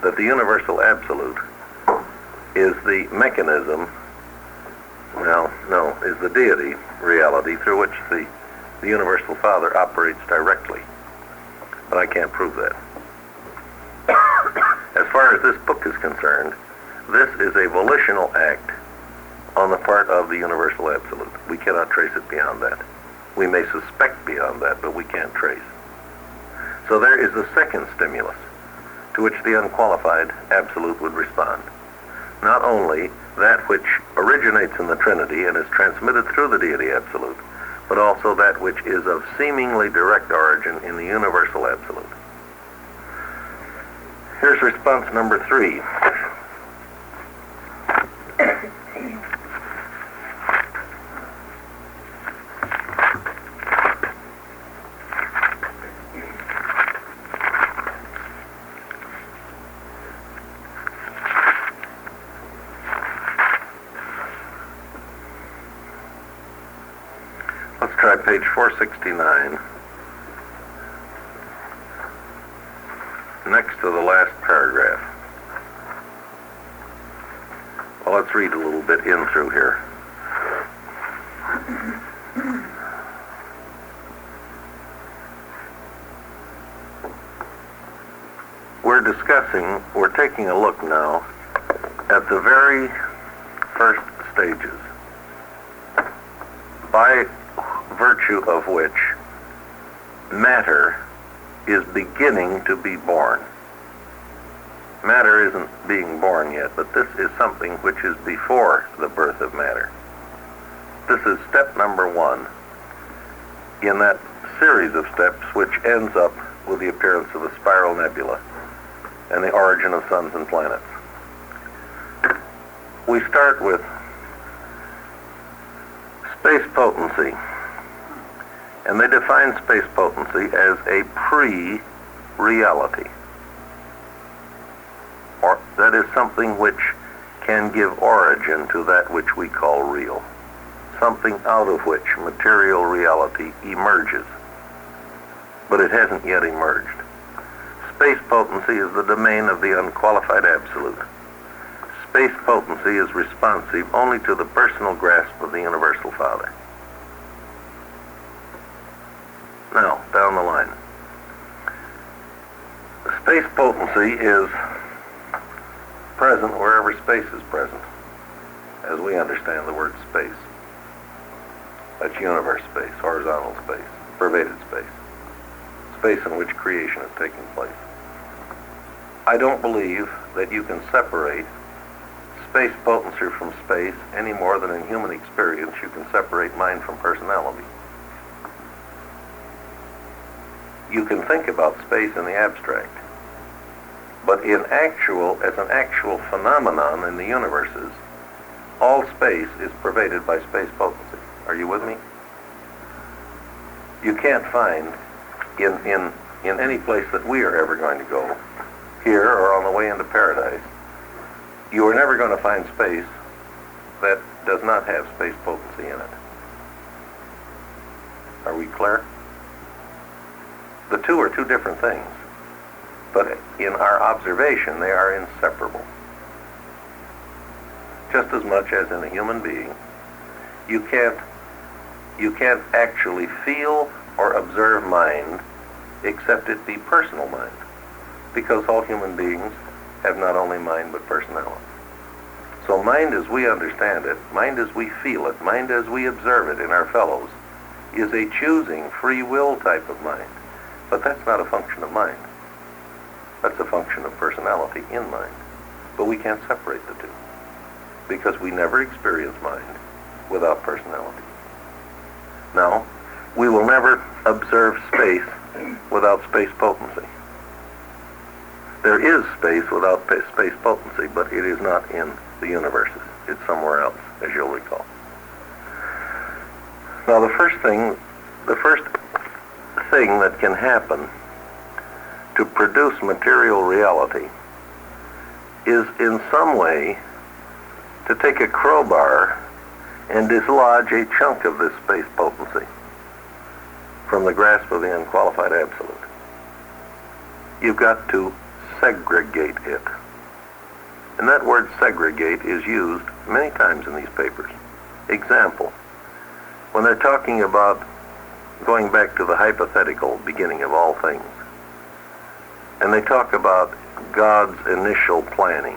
that the universal absolute is the mechanism, is the deity reality through which the universal Father operates directly. But I can't prove that. As far as this book is concerned, this is a volitional act on the part of the universal absolute. We cannot trace it beyond that. We may suspect beyond that, but we can't trace. So there is the second stimulus to which the unqualified absolute would respond. Not only that which originates in the Trinity and is transmitted through the deity absolute, but also that which is of seemingly direct origin in the universal absolute. Here's response number 3. Let's try page 469. Next to the last paragraph. Well, let's read a little bit in through here. We're taking a look now at the very first stages, by virtue of which matter is beginning to be born. Matter isn't being born yet, but this is something which is before the birth of matter. This is step number 1 in that series of steps which ends up with the appearance of the spiral nebula and the origin of suns and planets. We start with space potency, and they define space potency as a pre-reality, or that is something which can give origin to that which we call real, something out of which material reality emerges, but it hasn't yet emerged. Space potency is the domain of the unqualified absolute. Space potency is responsive only to the personal grasp of the universal Father. Now, down the line. Space potency is present wherever space is present, as we understand the word space. That's universe space, horizontal space, pervaded space, space in which creation is taking place. I don't believe that you can separate space potency from space any more than in human experience you can separate mind from personality. You can think about space in the abstract, but as an actual phenomenon in the universes, all space is pervaded by space potency. Are you with me? You can't find in any place that we are ever going to go, here or on the way into paradise, you are never going to find space that does not have space potency in it. Are we clear? The two are two different things, but in our observation they are inseparable. Just as much as in a human being, you can't actually feel or observe mind except it be personal mind, because all human beings have not only mind but personality. So mind as we understand it, mind as we feel it, mind as we observe it in our fellows, is a choosing, free will type of mind. But that's not a function of mind. That's a function of personality in mind. But we can't separate the two, because we never experience mind without personality. Now, we will never observe space without space potency. There is space without space potency, but it is not in the universes. It's somewhere else, as you'll recall. Now, the first thing that can happen to produce material reality is in some way to take a crowbar and dislodge a chunk of this space potency from the grasp of the unqualified absolute. You've got to segregate it. And that word segregate is used many times in these papers. Example, when they're talking about going back to the hypothetical beginning of all things, and they talk about God's initial planning,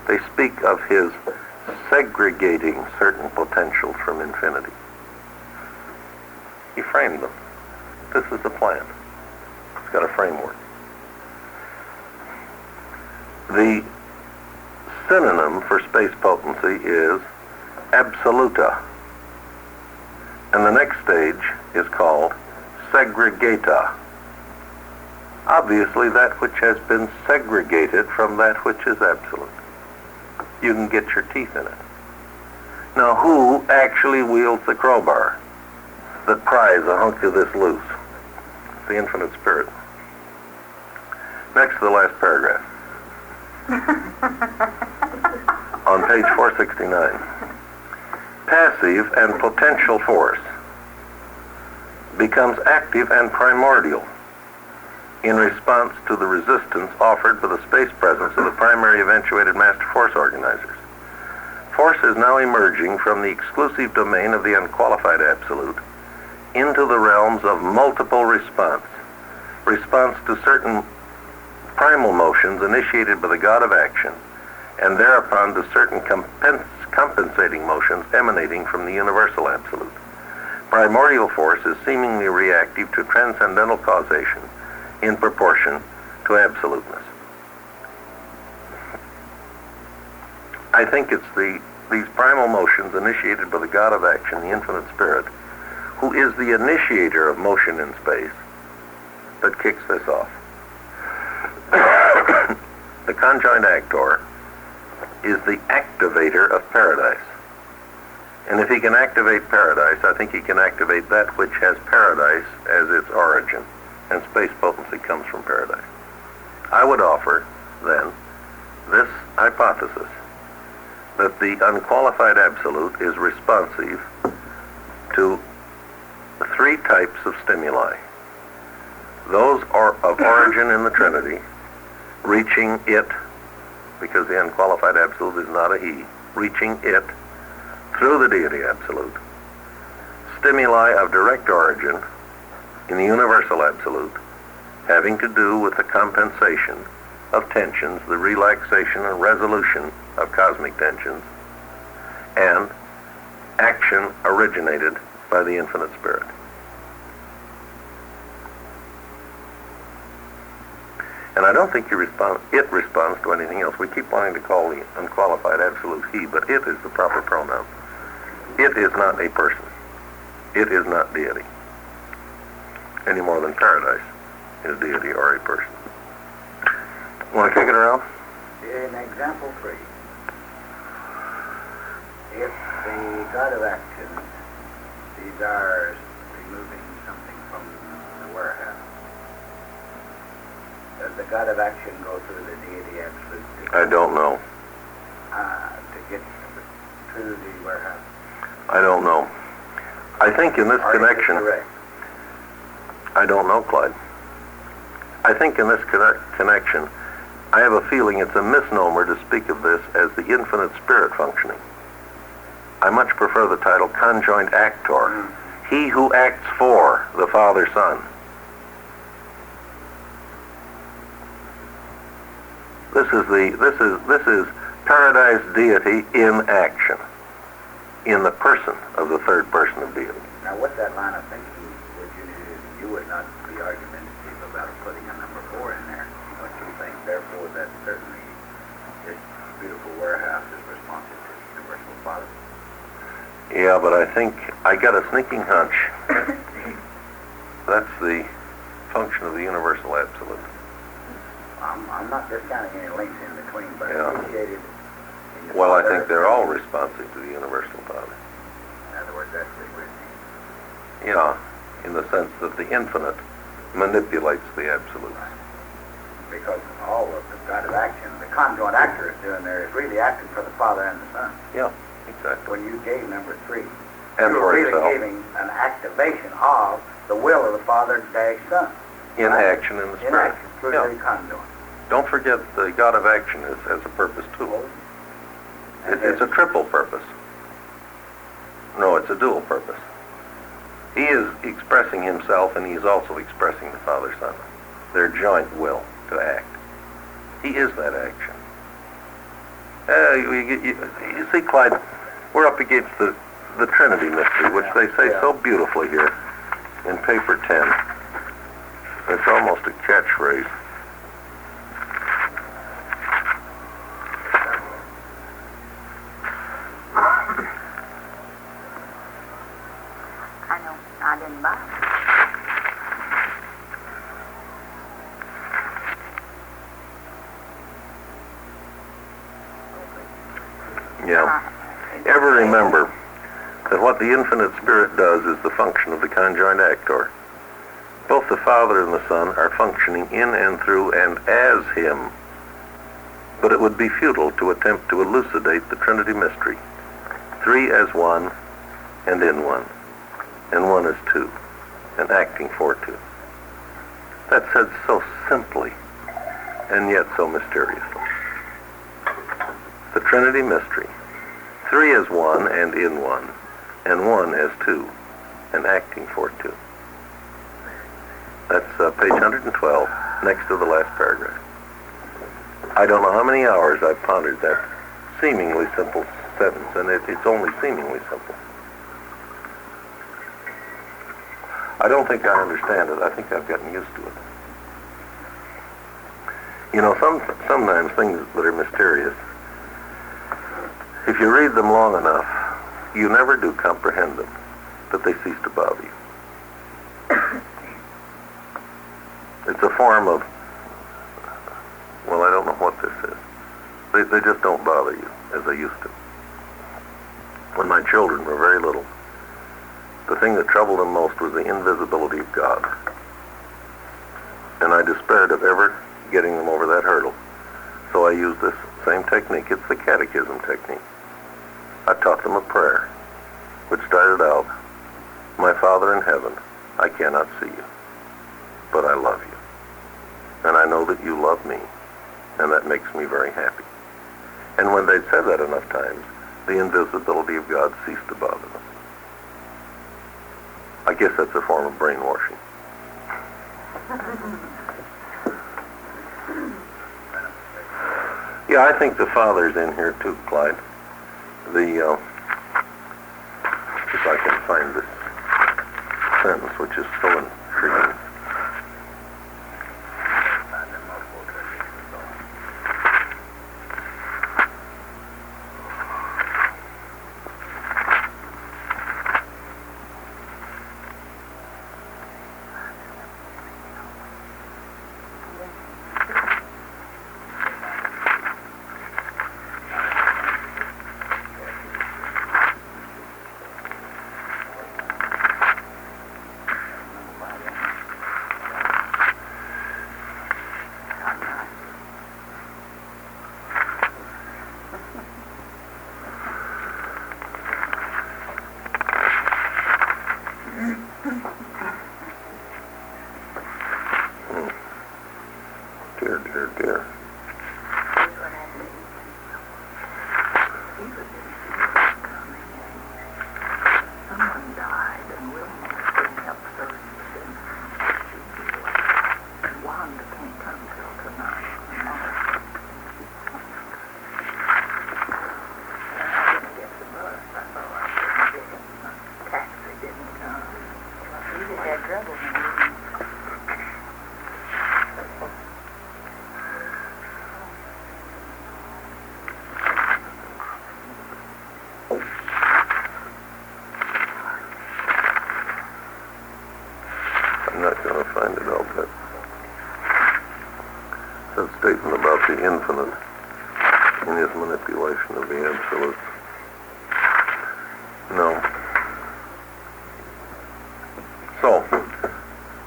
they speak of his segregating certain potentials from infinity. He framed them. This is the plan. It's got a framework. The synonym for space potency is absoluta. And the next stage is called segregata. Obviously, that which has been segregated from that which is absolute. You can get your teeth in it. Now, who actually wields the crowbar that pries a hunk of this loose? It's the infinite spirit. Next to the last paragraph. On page 469. Passive and potential force becomes active and primordial in response to the resistance offered by the space presence of the primary eventuated master force organizers. Force is now emerging from the exclusive domain of the unqualified absolute into the realms of multiple response to certain primal motions initiated by the God of action, and thereupon to certain compensating motions emanating from the universal absolute. Primordial force is seemingly reactive to transcendental causation in proportion to absoluteness. I think it's these primal motions initiated by the God of action, the infinite spirit, who is the initiator of motion in space, that kicks this off. The conjoined actor is the activator of paradise. And if he can activate paradise, I think he can activate that which has paradise as its origin. And space potency comes from paradise. I would offer, then, this hypothesis that the unqualified absolute is responsive to three types of stimuli. Those are of origin in the Trinity, reaching it, because the unqualified absolute is not a he, reaching it through the deity absolute. Stimuli of direct origin in the universal absolute, having to do with the compensation of tensions, the relaxation and resolution of cosmic tensions, and action originated by the infinite spirit. And I don't think it responds to anything else. We keep wanting to call the unqualified absolute he, but it is the proper pronoun. It is not a person. It is not deity. Any more than paradise is deity or a person. Want to kick it around?
In example 3, if the God of action desires removing something from the warehouse, does the God of action go through the deity absolute?
I don't know.
To get to the warehouse?
I don't know. I think in this connection...
Correct.
I don't know, Clyde. I think in this connection, I have a feeling it's a misnomer to speak of this as the infinite spirit functioning. I much prefer the title conjoined actor. He who acts for the Father Son. This is paradise deity in action, in the person of the third person of deity.
Now, with that line of thinking, you would not be argumentative about putting a number 4 in there. Don't you think, therefore, that certainly this beautiful warehouse is responsive to the universal Father?
Yeah, but I think I got a sneaking hunch. That's the function of the universal absolute.
I'm not discounting any links in between, but
Yeah.
initiated in the
Well, I
Father.
think they're all responsive to the universal Father.
In other words, that's the wisdom.
Yeah, in the sense that the infinite manipulates the absolute.
Because all of the kind of action the conjoint actor is doing there is really acting for the Father and the Son.
Yeah, exactly.
When you gave number 3,
And
you
for
were really
himself.
giving an activation of the will of the Father dash Son.
In
Right?
action in the
In
Spirit.
action, through
Yeah.
the conjoint.
Don't forget the God of action has a purpose too. It's a triple purpose. No, it's a dual purpose. He is expressing himself and he is also expressing the Father, Son. Their joint will to act. He is that action. You see, Clyde, we're up against the Trinity mystery, which they say so beautifully here in paper 10. It's almost a catchphrase.
I know, I didn't buy it.
Yeah. Ever remember that what the infinite Spirit does is the function of the conjoint actor. Both the Father and the Son are functioning in and through and as Him. But it would be futile to attempt to elucidate the Trinity mystery. 3 as one and in one. And 1 as 2. And acting for 2. That's said so simply and yet so mysteriously. The Trinity mystery. 3 as 1 and in 1. And 1 as 2. And acting for 2. That's page 112, next to the last paragraph. I don't know how many hours I've pondered that seemingly simple sentence, and it's only seemingly simple. I don't think I understand it. I think I've gotten used to it. You know, sometimes things that are mysterious, if you read them long enough, you never do comprehend them, that they cease to bother you. It's a form of, well, I don't know what this is. They just don't bother you as they used to. When my children were very little, the thing that troubled them most was the invisibility of God. And I despaired of ever getting them over that hurdle. So I used this same technique. It's the catechism technique. I taught them a prayer, which started out, "My Father in heaven, I cannot see you, but I love you. And I know that you love me, and that makes me very happy." And when they'd said that enough times, the invisibility of God ceased to bother them. I guess that's a form of brainwashing. Yeah, I think the Father's in here too, Clyde. If I can find this sentence, which is so intriguing. Dear, dear, dear.
Someone died and Wilma couldn't help searching. And Wanda can't come till tonight. And I didn't get the bus. I thought I couldn't get it. My taxi didn't come. You just had trouble when you
that statement about the infinite in his manipulation of the absolute. No. So,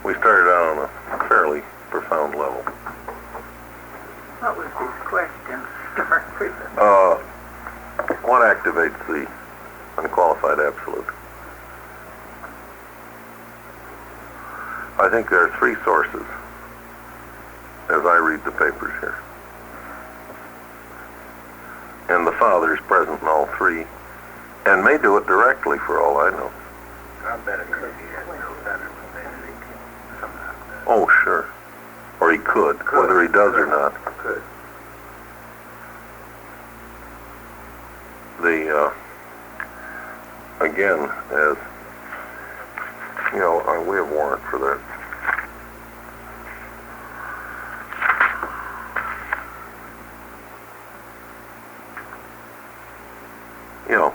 we started out on a fairly profound level.
What was his question? Start with it.
What activates the unqualified absolute? I think there are three sources as I read the papers here. And the Father is present in all three, and may do it directly for all I know.
I bet it could be had no center, maybe somehow.
Oh, sure. Or he could, whether he does or not.
Could.
Again, as, you know, we have warrant for that. You know,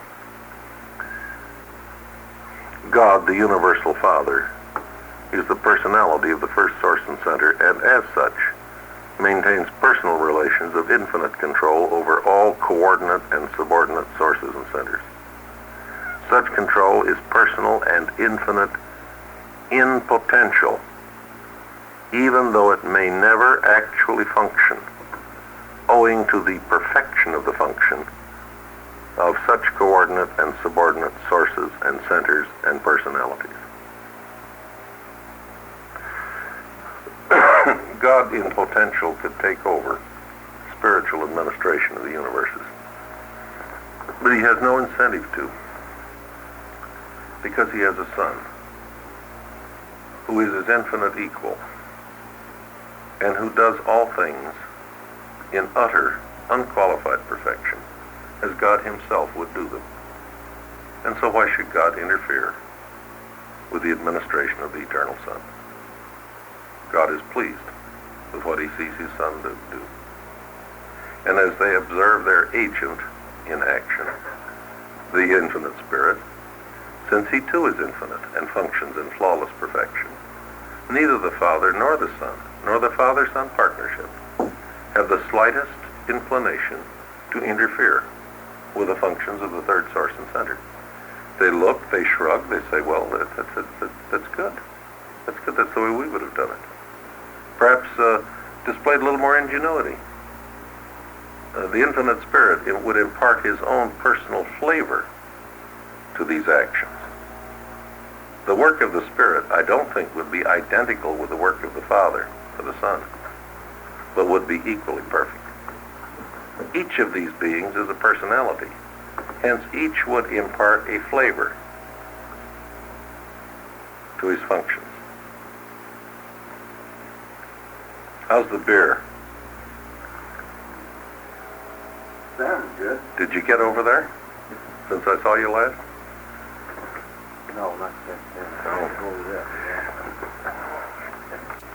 God, the universal Father, is the personality of the first source and center, and as such, maintains personal relations of infinite control over all coordinate and subordinate sources and centers. Such control is personal and infinite in potential, even though it may never actually function, owing to the perfection of the function of such coordinate and subordinate sources and centers and personalities. God in potential could take over spiritual administration of the universes, but he has no incentive to, because he has a Son who is his infinite equal and who does all things in utter, unqualified perfection, as God himself would do them. And so why should God interfere with the administration of the eternal Son? God is pleased with what he sees his Son do. And as they observe their agent in action, the infinite Spirit, since he too is infinite and functions in flawless perfection, neither the Father nor the Son, nor the Father-Son partnership, have the slightest inclination to interfere with the functions of the third source and center. They look, they shrug, they say, well, that's good. That's good. That's the way we would have done it. Perhaps displayed a little more ingenuity. The infinite Spirit, it would impart his own personal flavor to these actions. The work of the Spirit, I don't think, would be identical with the work of the Father or the Son, but would be equally perfect. Each of these beings is a personality. Hence, each would impart a flavor to his functions. How's the beer?
Sounds good.
Did you get over there since I saw you last?
No, not that. Over there.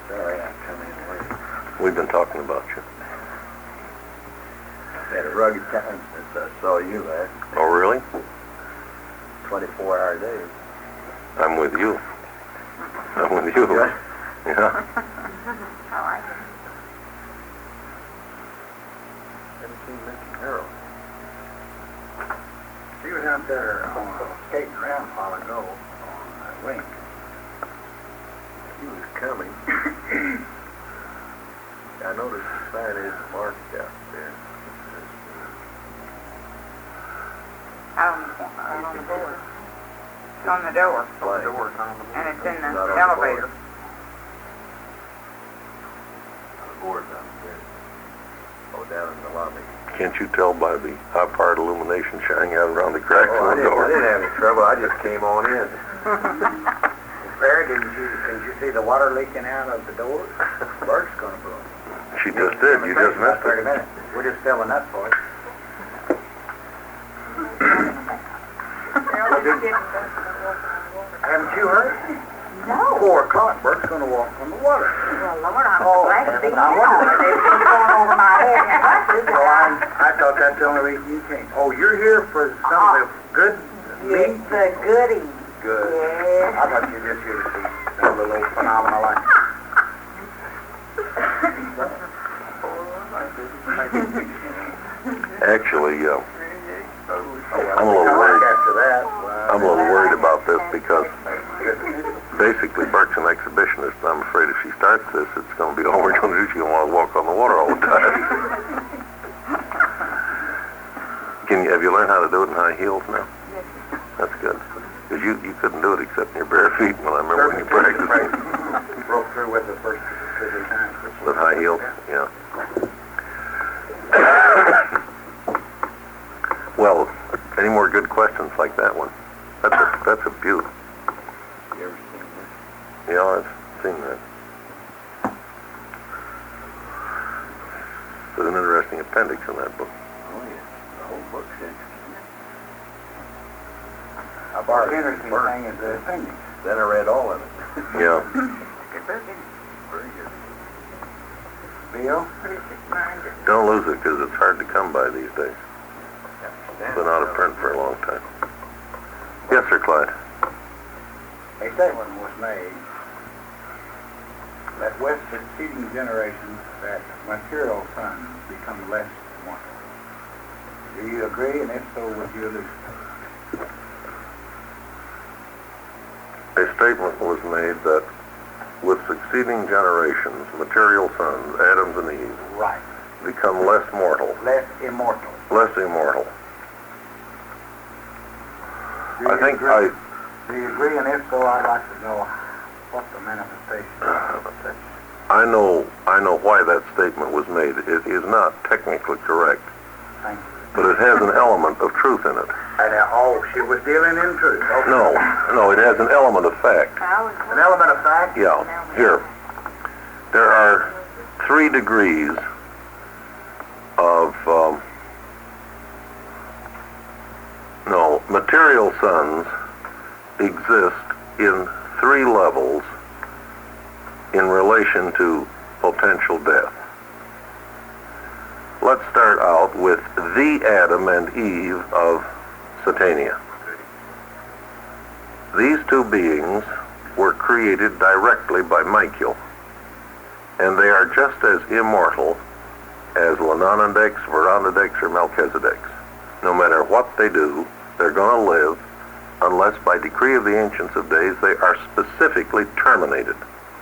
Sorry, I come in late.
We've been talking about you.
Had a rugged time since I saw you last.
Oh, really?
24-hour day.
I'm with you. I'm with you.
Yeah.
Yeah.
I like it.
Haven't seen Mickey Harold. She was out there skating around a while ago on that link. She was coming. I noticed the sign is marked out there.
Out on the board. It's on the door.
On the door.
And it's in the
Not on the
elevator.
The board downstairs. Oh, down in the lobby.
Can't you tell by the high-powered illumination shining out around the cracks
Oh,
in the door?
I didn't have any trouble. I just came on in. Barry, did you see the water leaking out of the doors? Bert's gonna blow.
She just did. You just missed
30
it.
minutes. We're just filling that for you. Haven't you heard?
No.
4 o'clock, Bert's gonna walk on the water.
Well, Lord, I'm
Oh,
glad to be
I
out.
wonder-
They've been going over my head in buses.
So I thought that's the only reason you came. Oh, you're here for some of the good meat?
The goodies.
Good.
Yes.
I thought you were just here to see some of the little phenomena like.
Actually,
Oh,
I'm a little worried.
After that,
I'm a little worried about this because basically Burke's an exhibitionist. I'm afraid if she starts this, it's going to be all we're going to do. She's going to want to walk on the water all the time. Have you learned how to do it in high heels now? That's good. Because you couldn't do it except in your bare feet. Well, I remember when you practiced.
broke through with the first 2 times.
With high heels? Yeah. Well, any more good questions like that one? That's a beaut.
You ever seen this?
Yeah, I've seen that. There's an interesting appendix in that book.
Oh, yeah. The whole book's interesting. I borrowed the interesting thing is the appendix. Then I read all of it.
Yeah.
Very good. Bill?
Don't lose it because it's hard to come by these days. It's been out of print for a long time. Yes, sir, Clyde.
A statement was made that with succeeding generations that material sons become less mortal. Do you agree? And if so, would you allude?
A statement was made that with succeeding generations, material sons, Adams and Eve,
Right.
become less mortal,
Less immortal.
less immortal.
Do
I
you
think
agree? Do you agree? And if so, I'd like to know what the manifestation is.
I know why that statement was made. It is not technically correct,
Thank you.
but it has an element of truth in it.
And she was dealing in truth. Okay.
No, it has an element of fact.
An element of fact?
Yeah, here. There are 3 degrees of, material suns exist in 3 levels in relation to potential death. Let's start out with the Adam and Eve of Satania. These 2 beings were created directly by Michael, and they are just as immortal as Lenonondex, Verondadex, or Melchizedek's. No matter what they do, they're going to live unless by decree of the Ancients of Days they are specifically terminated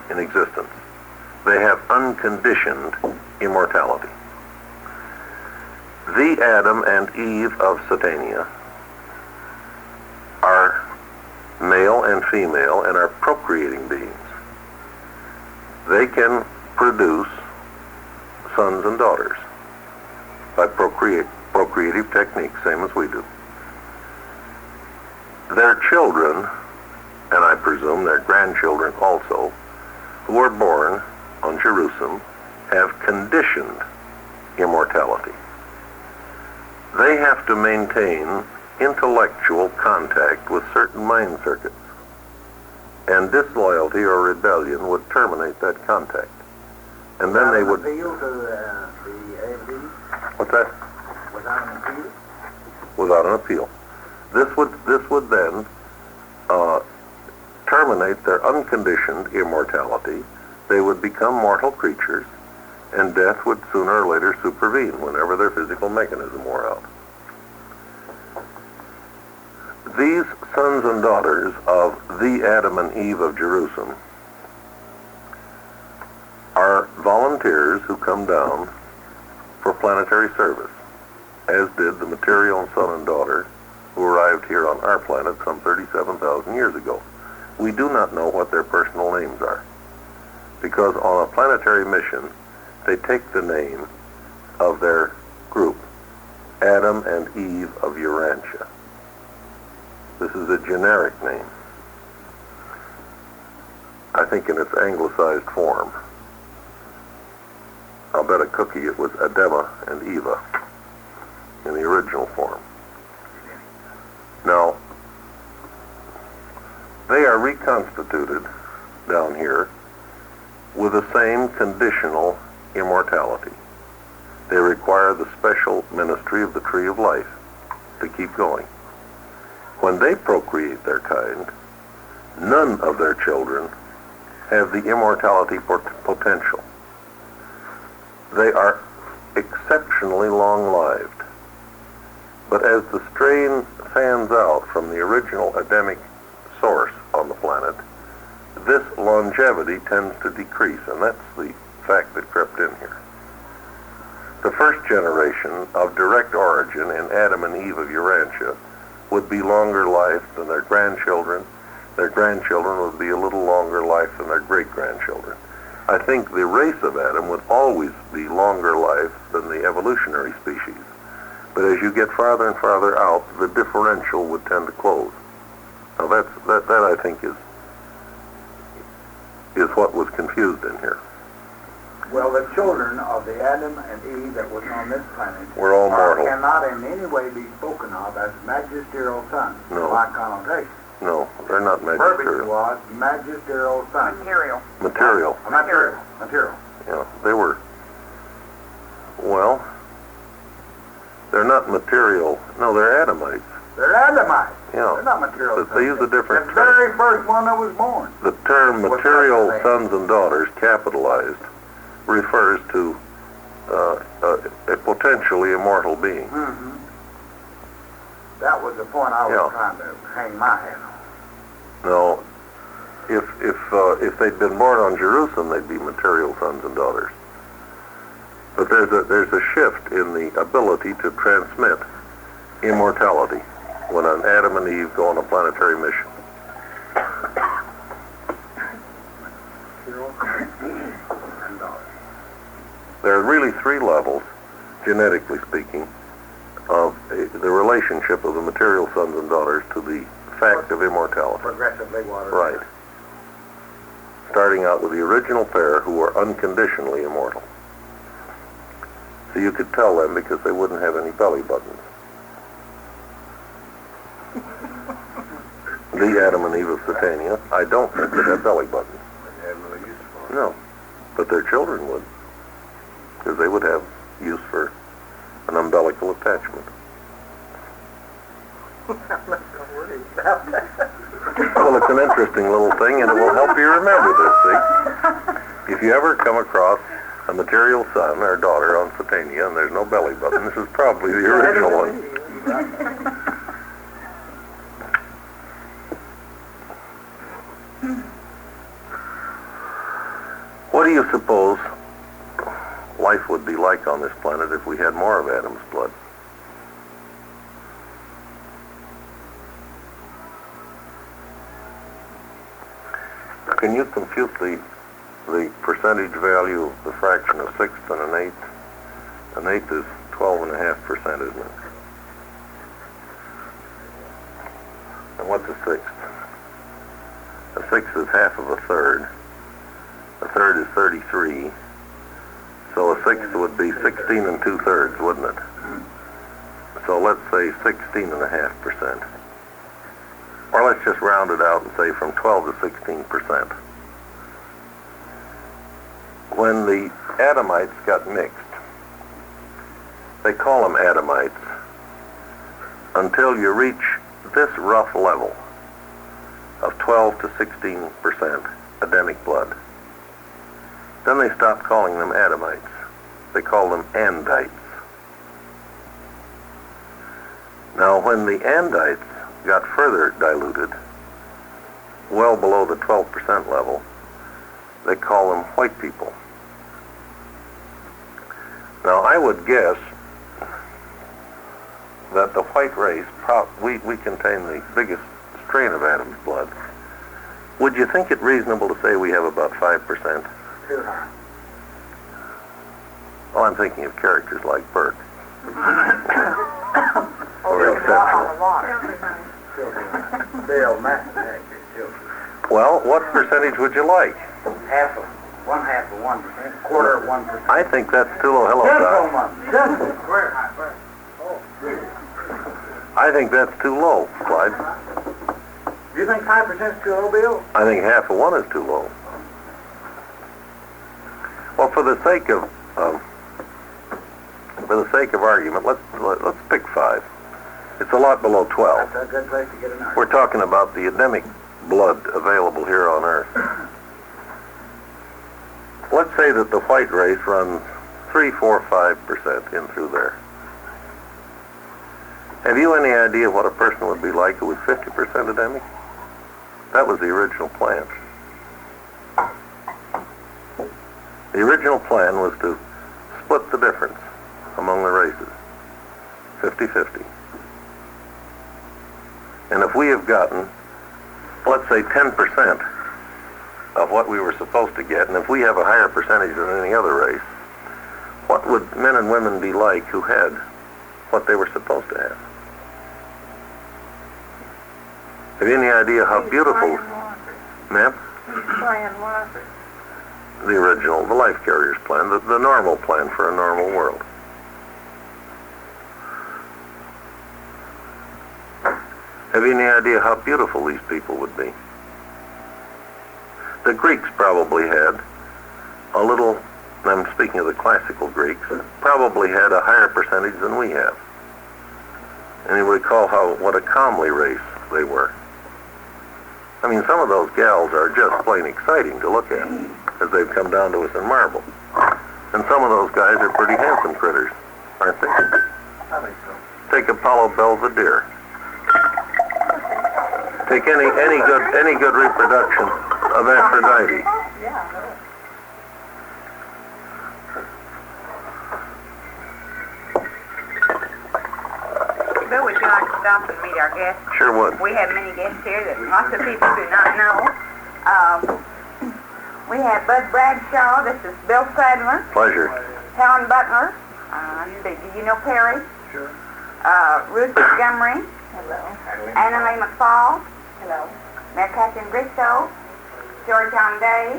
in existence. They have unconditioned immortality. The Adam and Eve of Satania are male and female and are procreating beings. They can produce sons and daughters by procreative techniques, same as we do. Their children, and I presume their grandchildren also, who are born on Jerusalem, have conditioned immortality. They have to maintain intellectual contact with certain mind circuits, and disloyalty or rebellion would terminate that contact. And then they would...
appeal to the AFD?
What's that?
Without an appeal?
Without an appeal. This would then terminate their unconditioned immortality. They would become mortal creatures, and death would sooner or later supervene whenever their physical mechanism wore out. These sons and daughters of the Adam and Eve of Jerusalem are volunteers who come down for planetary service, as did the material son and daughter who arrived here on our planet some 37,000 years ago. We do not know what their personal names are, because on a planetary mission, they take the name of their group, Adam and Eve of Urantia. This is a generic name, I think in its anglicized form. I'll bet a cookie it was Adema and Eva in the original form. Now, they are reconstituted down here with the same conditional immortality. They require the special ministry of the tree of life to keep going. When they procreate their kind, none of their children have the immortality potential. They are exceptionally long-lived. But as the strain fans out from the original Adamic source on the planet, this longevity tends to decrease, and that's the fact that crept in here. The first generation of direct origin in Adam and Eve of Urantia would be longer life than their grandchildren. Their grandchildren would be a little longer life than their great-grandchildren. I think the race of Adam would always be longer life than the evolutionary species. But as you get farther and farther out, the differential would tend to close. Now that I think is what was confused in here.
Well, the children of the Adam and Eve that was on this planet
We're all mortal.
cannot in any way be spoken of as magisterial sons.
No.
By connotation.
No, they're not
Verbiage
magisterial.
was magisterial sons.
Material.
Material.
Material.
Yeah, they were. Well, they're not material. No, they're Adamites.
They're Adamites.
Yeah.
They're not material
But
sons.
they use a different
The
term.
very first one that was born.
The term
What's
material
that say?
sons and daughters, capitalized, refers to a potentially immortal being.
Mm-hmm. That was the point I was
Yeah.
trying to hang my hat on.
No, if they'd been born on Jerusalem, they'd be material sons and daughters. But there's a shift in the ability to transmit immortality when an Adam and Eve go on a planetary mission.
And
There are really three levels, genetically speaking, of the relationship of the material sons and daughters to the fact of immortality.
progressively water.
Right. Starting out with the original pair who were unconditionally immortal. So you could tell them because they wouldn't have any belly buttons. The Adam and Eve of Satania, I don't think they have belly buttons.
They have no use for it.
No. But their children would. Because they would have use for an umbilical attachment.
I'm not going to worry about that.
Well, it's an interesting little thing, and it will help you remember this, see? If you ever come across a material son or daughter on Satania and there's no belly button, this is probably the original one. What do you suppose life would be like on this planet if we had more of Adam's blood? Can you compute the percentage value of the fraction of sixth and an eighth? An eighth is 12.5%, isn't it? And what's a sixth? A sixth is half of a third. A third is 33. So a sixth would be 16 and 2/3, wouldn't it? So let's say 16.5%. Or let's just round it out and say from 12 to 16%. When the Adamites got mixed, they call them Adamites until you reach this rough level of 12 to 16% Adamic blood. Then they stopped calling them Adamites. They call them Andites. Now, when the Andites got further diluted, well below the 12% level, they call them white people. Now, I would guess that the white race, we contain the biggest strain of Adam's blood. Would you think it reasonable to say we have about 5%?
Too high.
Well, I'm thinking of characters like Burke.
Oh,
Or
there's
exceptional.
a lot.
Bill Mathematics, children.
Well, what percentage would you like?
Half of 1%, quarter of 1%.
I think that's too low. Hello, Doc.
Gentlemen.
I think that's too low, Clyde.
You think 5% is too low, Bill?
I think half of one is too low. Well, for the sake of argument, let's pick 5. It's a lot below 12.
That's a good place to get an argument.
We're talking about the Adamic blood available here on Earth. Let's say that the white race runs 3, 4, 5% in through there. Have you any idea what a person would be like who was 50% Adamic? That was the original plan. The original plan was to split the difference among the races, 50-50. And if we have gotten, let's say 10% of what we were supposed to get, and if we have a higher percentage than any other race, what would men and women be like who had what they were supposed to have? Have you any idea how beautiful, ma'am?
Plan was it?
The original, the life carriers plan, the normal plan for a normal world. Have you any idea how beautiful these people would be? The Greeks probably had a little, and I'm speaking of the classical Greeks, probably had a higher percentage than we have. And you recall what a comely race they were. I mean, some of those gals are just plain exciting to look at as they've come down to us in marble. And some of those guys are pretty handsome critters, aren't they?
I think so.
Take Apollo Belvedere. Take any good reproduction of Aphrodite.
Yeah. Bill, would you like to stop and meet our guests?
Sure would.
We have many guests here that lots of people do not know. We have Bud Bradshaw. This is Bill Sadler.
Pleasure.
Helen Butler. Do you know Perry?
Sure.
Ruth Montgomery. Hello. Anna Lee McFall.
Hello.
Mary Catherine Bristow. George John Day.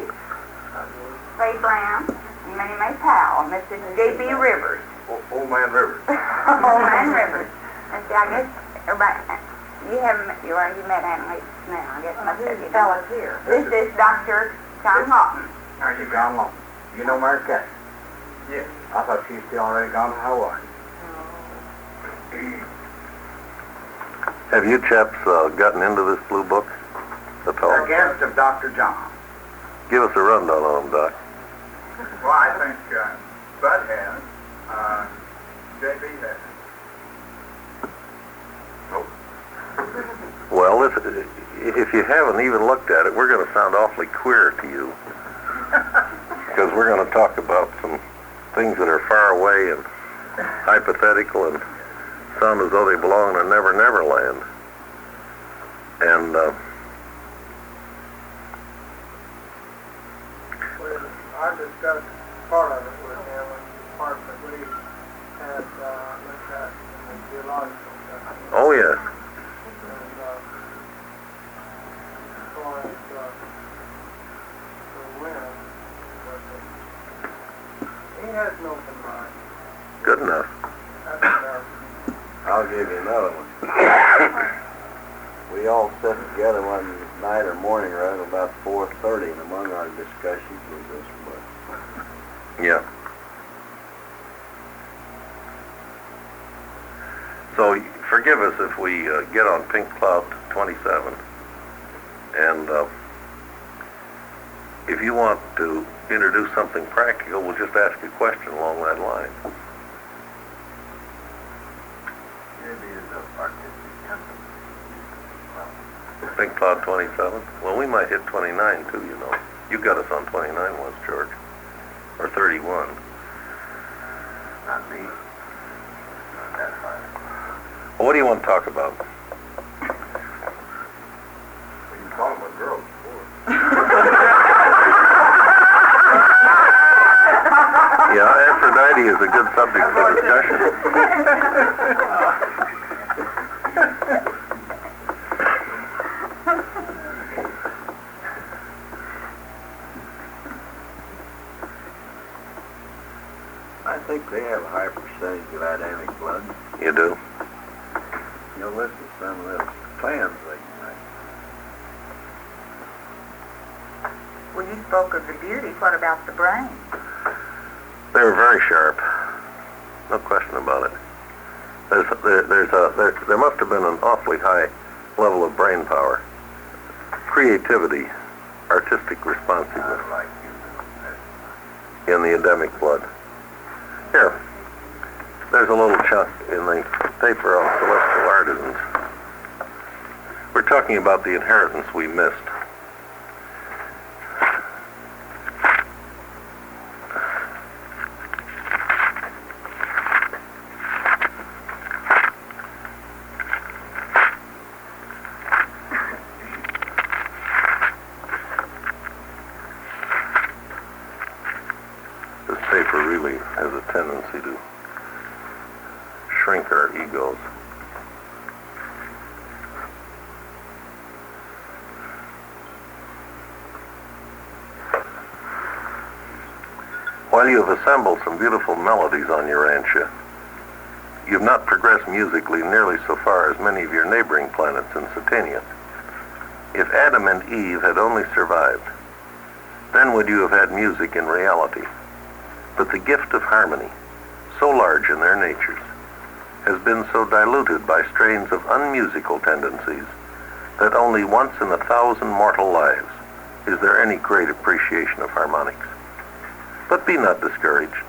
Ray Brown. And Minnie Mae Powell. Mrs. J.B. Rivers.
Old Man River.
Old Man Rivers. And see, I guess everybody, you met Anna Lee now. I guess most of you know.
Here.
This is Dr. John Houghton.
Are you gone long? You know Mary Catherine?
Yes.
I thought she's still already gone to Hawaii.
Have you chaps gotten into this blue book at all?
A guest of Dr. John.
Give us a rundown on them, Doc.
Well, I think Bud has. J.B. has.
Well, if you haven't even looked at it, we're going to sound awfully queer to you. Because we're going to talk about some things that are far away and hypothetical and sound as though they belong in a Never Never Land. And
I discussed part of it with him and part that we had looked at in the geological stuff.
oh yeah,
And as far as the wind, he has no combined.
good enough.
That's enough.
I'll give you another one. We all sat together one night or morning around about 4:30, and among our discussions was this book.
Yeah. So forgive us if we get on Pink Cloud 27, and if you want to introduce something practical, we'll just ask a question along that line.
Maybe it's a artistic
Pink Cloud 27? Well, we might hit 29 too, you know. You got us on 29 once, George. Or 31.
Not me. Not that high.
Well, what do you want to talk about?
Well, you call them a girl before.
Yeah, Aphrodite is a good subject for discussion.
I think they have a high percentage of Adamic blood.
You do?
You'll listen to some of those clans they make.
Well, you spoke of the beauty. What about the brain?
They were very sharp. No question about it. There must have been an awfully high level of brain power, creativity, artistic responsiveness
I like you.
in the Adamic blood. Here, There's a little chunk in the paper on celestial artisans. We're talking about the inheritance we missed. This paper really has a tendency to shrink our egos. While you have assembled some beautiful melodies on Urantia, you've not progressed musically nearly so far as many of your neighboring planets in Satania. If Adam and Eve had only survived, then would you have had music in reality. But the gift of harmony, so large in their natures, has been so diluted by strains of unmusical tendencies that only once in 1,000 mortal lives is there any great appreciation of harmonics. But be not discouraged.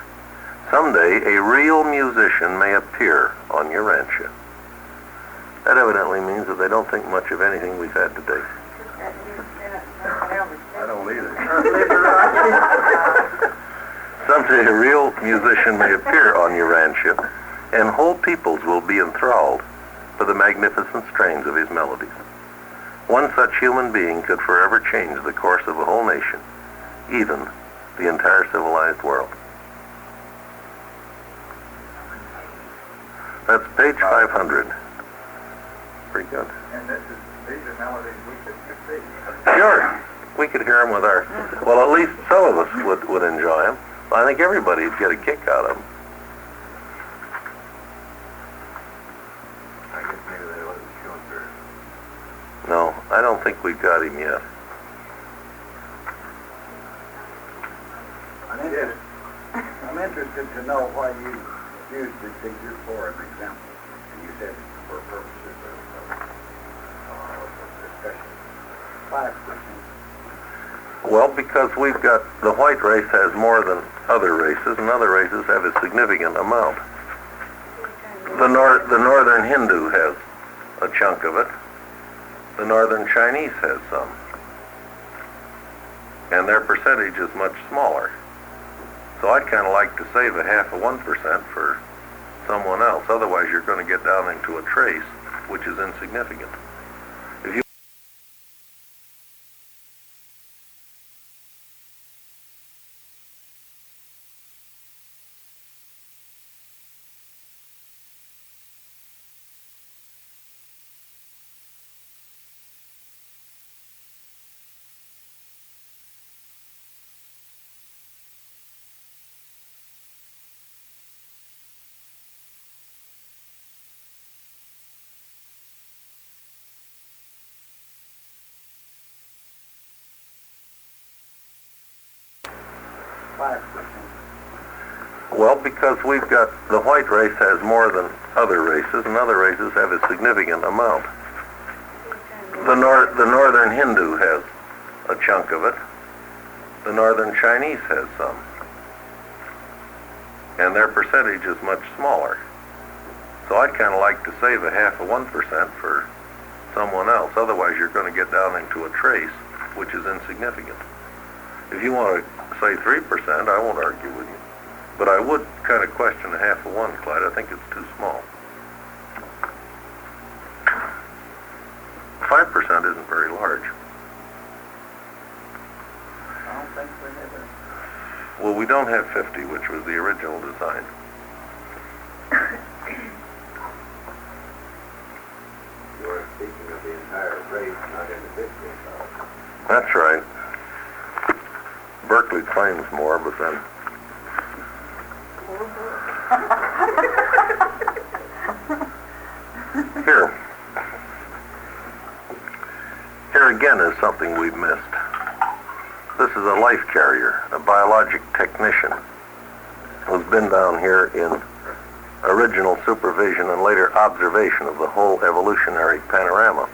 Someday a real musician may appear on Urantia. That evidently means that they don't think much of anything we've had today.
I don't either.
Someday a real musician may appear on Urantia, and whole peoples will be enthralled by the magnificent strains of his melodies. One such human being could forever change the course of a whole nation, even the entire civilized world. That's page 500. Pretty good.
And these are melodies we could see.
Sure. We could hear them with our, well, at least some of us would enjoy them. I think everybody would get a kick out of them.
I guess maybe they wasn't showing very.
No, I don't think we've got him yet.
I'm interested to know why you used the figure 4 as an example. And you said for purposes of discussion. 5%.
Well, because we've got, the white race has more than other races, and other races have a significant amount. The northern Hindu has a chunk of it. The northern Chinese has some. And their percentage is much smaller. So I'd kind of like to save a 0.5% for someone else. Otherwise, you're going to get down into a trace, which is insignificant. If you
5%.
Well, because we've got, the white race has more than other races, and other races have a significant amount. The northern Hindu has a chunk of it. The northern Chinese has some. And their percentage is much smaller. So I'd kind of like to save a 0.5% for someone else. Otherwise, you're going to get down into a trace, which is insignificant. If you want to say 3%, I won't argue with you. But I would kind of question a 0.5%, Clyde. I think it's too small. 5% isn't very large.
I don't think we have it.
Well, we don't have 50, which was the original design.
You're speaking of the entire race, not individual.
That's right. Berkeley claims more, but then... Here again is something we've missed. This is a life carrier, a biologic technician, who's been down here in original supervision and later observation of the whole evolutionary panorama.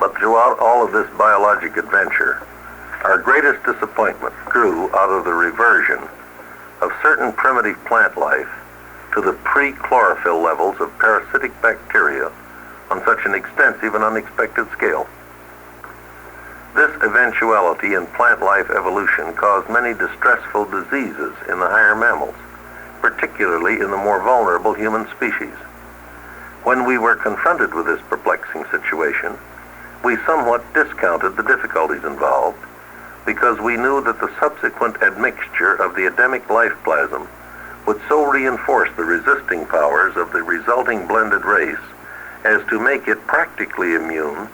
But throughout all of this biologic adventure, our greatest disappointment grew out of the reversion of certain primitive plant life to the pre-chlorophyll levels of parasitic bacteria on such an extensive and unexpected scale. This eventuality in plant life evolution caused many distressful diseases in the higher mammals, particularly in the more vulnerable human species. When we were confronted with this perplexing situation, we somewhat discounted the difficulties involved because we knew that the subsequent admixture of the Adamic life plasm would so reinforce the resisting powers of the resulting blended race as to make it practically immune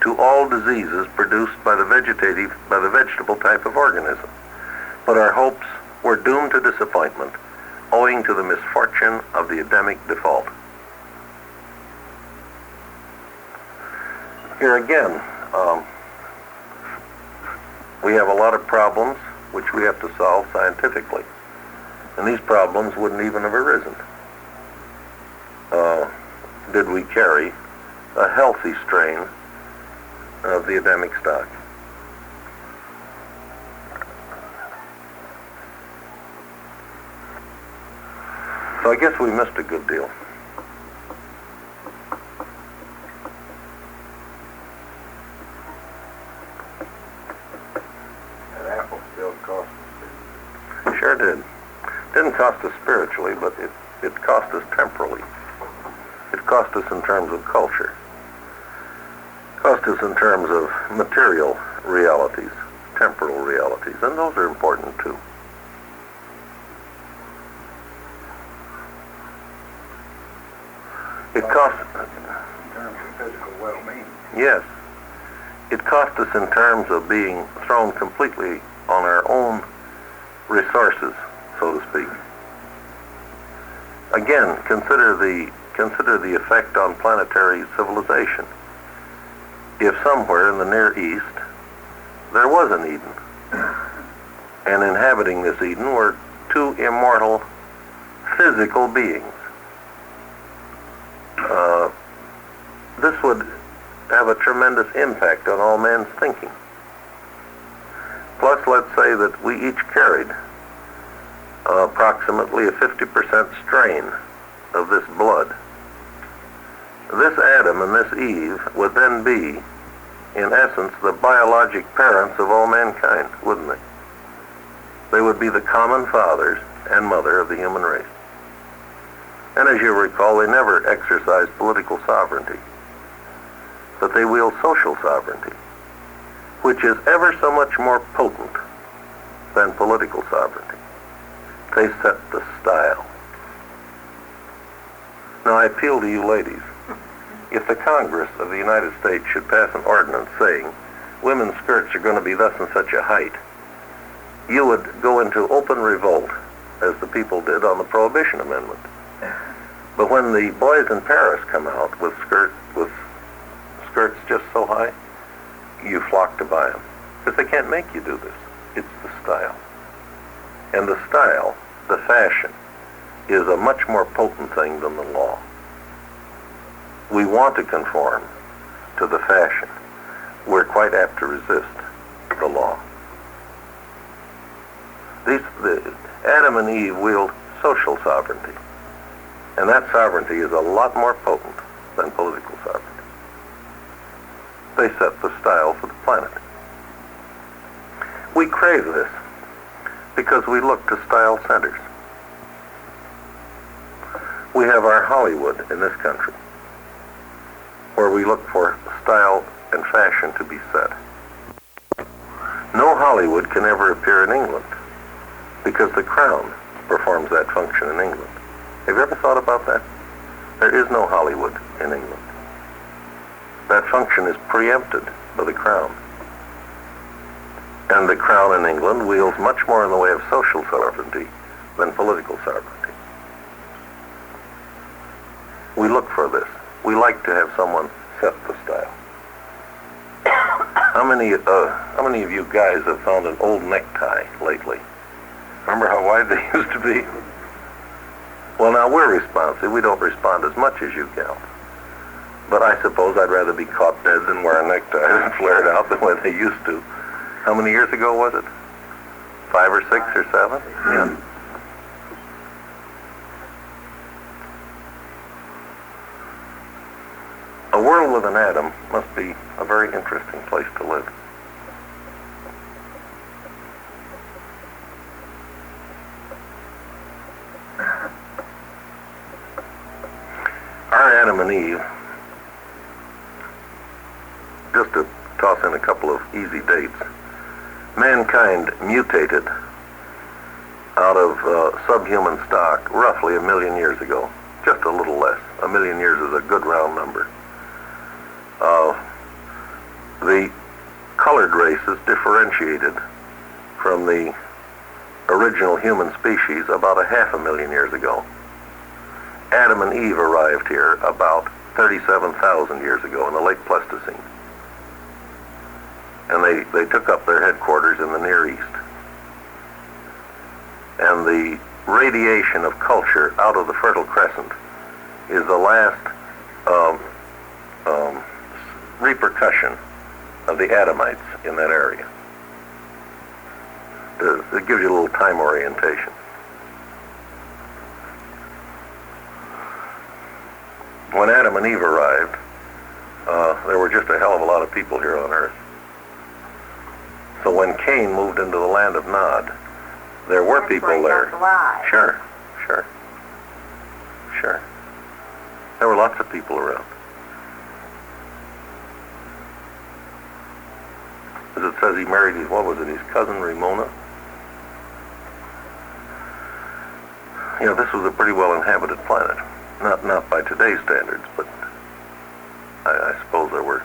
to all diseases produced by the vegetable type of organism. But our hopes were doomed to disappointment owing to the misfortune of the Adamic default. Here again, we have a lot of problems which we have to solve scientifically. And these problems wouldn't even have arisen did we carry a healthy strain of the Adamic stock. So I guess we missed a good deal.
That apple still costs us.
Sure did. Didn't cost us spiritually, but it cost us temporally. It cost us in terms of culture. It cost us in terms of material realities, temporal realities, and those are important too. It cost,
In terms of physical well-being.
yes, it cost us in terms of being thrown completely on our own resources, so to speak. Again, consider the effect on planetary civilization. If somewhere in the Near East there was an Eden, and inhabiting this Eden were two immortal physical beings, this would have a tremendous impact on all man's thinking. Plus, let's say that we each carried approximately a 50% strain of this blood. This Adam and this Eve would then be, in essence, the biologic parents of all mankind, wouldn't they? They would be the common fathers and mother of the human race. And as you recall, they never exercised political sovereignty, but they wield social sovereignty, which is ever so much more potent than political sovereignty. They set the style. Now I appeal to you ladies. If the Congress of the United States should pass an ordinance saying women's skirts are going to be thus and such a height, you would go into open revolt, as the people did on the Prohibition Amendment. But when the boys in Paris come out with skirts just so high, you flock to buy them. Because they can't make you do this. It's the style. And the style, the fashion, is a much more potent thing than the law. We want to conform to the fashion. We're quite apt to resist the law. Adam and Eve wield social sovereignty. And that sovereignty is a lot more potent than political sovereignty. They set the style for the planet. We crave this because we look to style centers. We have our Hollywood in this country, where we look for style and fashion to be set. No Hollywood can ever appear in England because the Crown performs that function in England. Have you ever thought about that? There is no Hollywood in England. That function is preempted by the Crown. And the Crown in England wields much more in the way of social sovereignty than political sovereignty. We look for this. We like to have someone set the style. How many of you guys have found an old necktie lately? Remember how wide they used to be? Well, now we're responsive. We don't respond as much as you gals. But I suppose I'd rather be caught dead than wear a necktie and flare it out the way they used to. How many years ago was it? 5 or 6 or 7? Yeah. very interesting place to live. Our Adam and Eve, just to toss in a couple of easy dates, mankind mutated out of subhuman stock roughly 1 million years ago, just a little less. 1 million years is a good round number. The colored races differentiated from the original human species about 500,000 years ago. Adam and Eve arrived here about 37,000 years ago in the late Pleistocene. And they took up their headquarters in the Near East. And the radiation of culture out of the Fertile Crescent is the last repercussion of the Adamites in that area. It gives you a little time orientation. When Adam and Eve arrived, there were just a hell of a lot of people here on Earth. So when Cain moved into the land of Nod, there were people there. Sure. There were lots of people around. As it says, he married his cousin Ramona. You know, this was a pretty well inhabited planet. Not by today's standards, but I suppose there were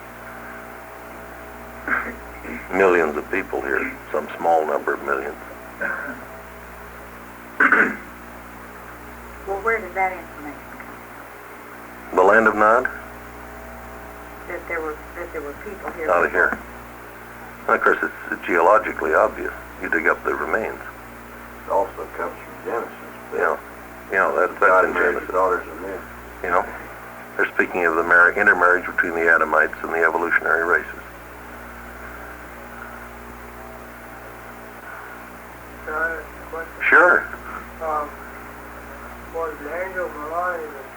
millions of people here, some small number of millions.
Well, where did that information come from?
The land of Nod?
That there were people here.
Out of here. And of course, it's geologically obvious. You dig up the remains.
It also comes from Genesis.
That's
God
in
married
Genesis.
the daughters of men.
You know, they're speaking of the intermarriage between the Adamites and the evolutionary races.
Can I ask a question?
Sure.
Was the angel Malani that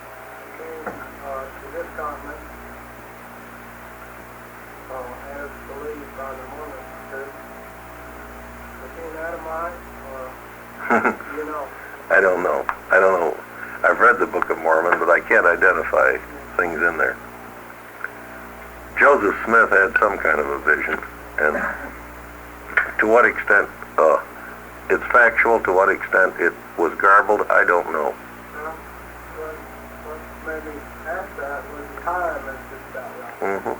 came to this continent, as believed by the Mormon Church, was he an Adamite, or do you know?
I don't know. I've read the Book of Mormon, but I can't identify things in there. Joseph Smith had some kind of a vision, and to what extent it's factual, to what extent it was garbled, I don't know.
Well, maybe ask that was the time that's just about right.
Mm-hmm.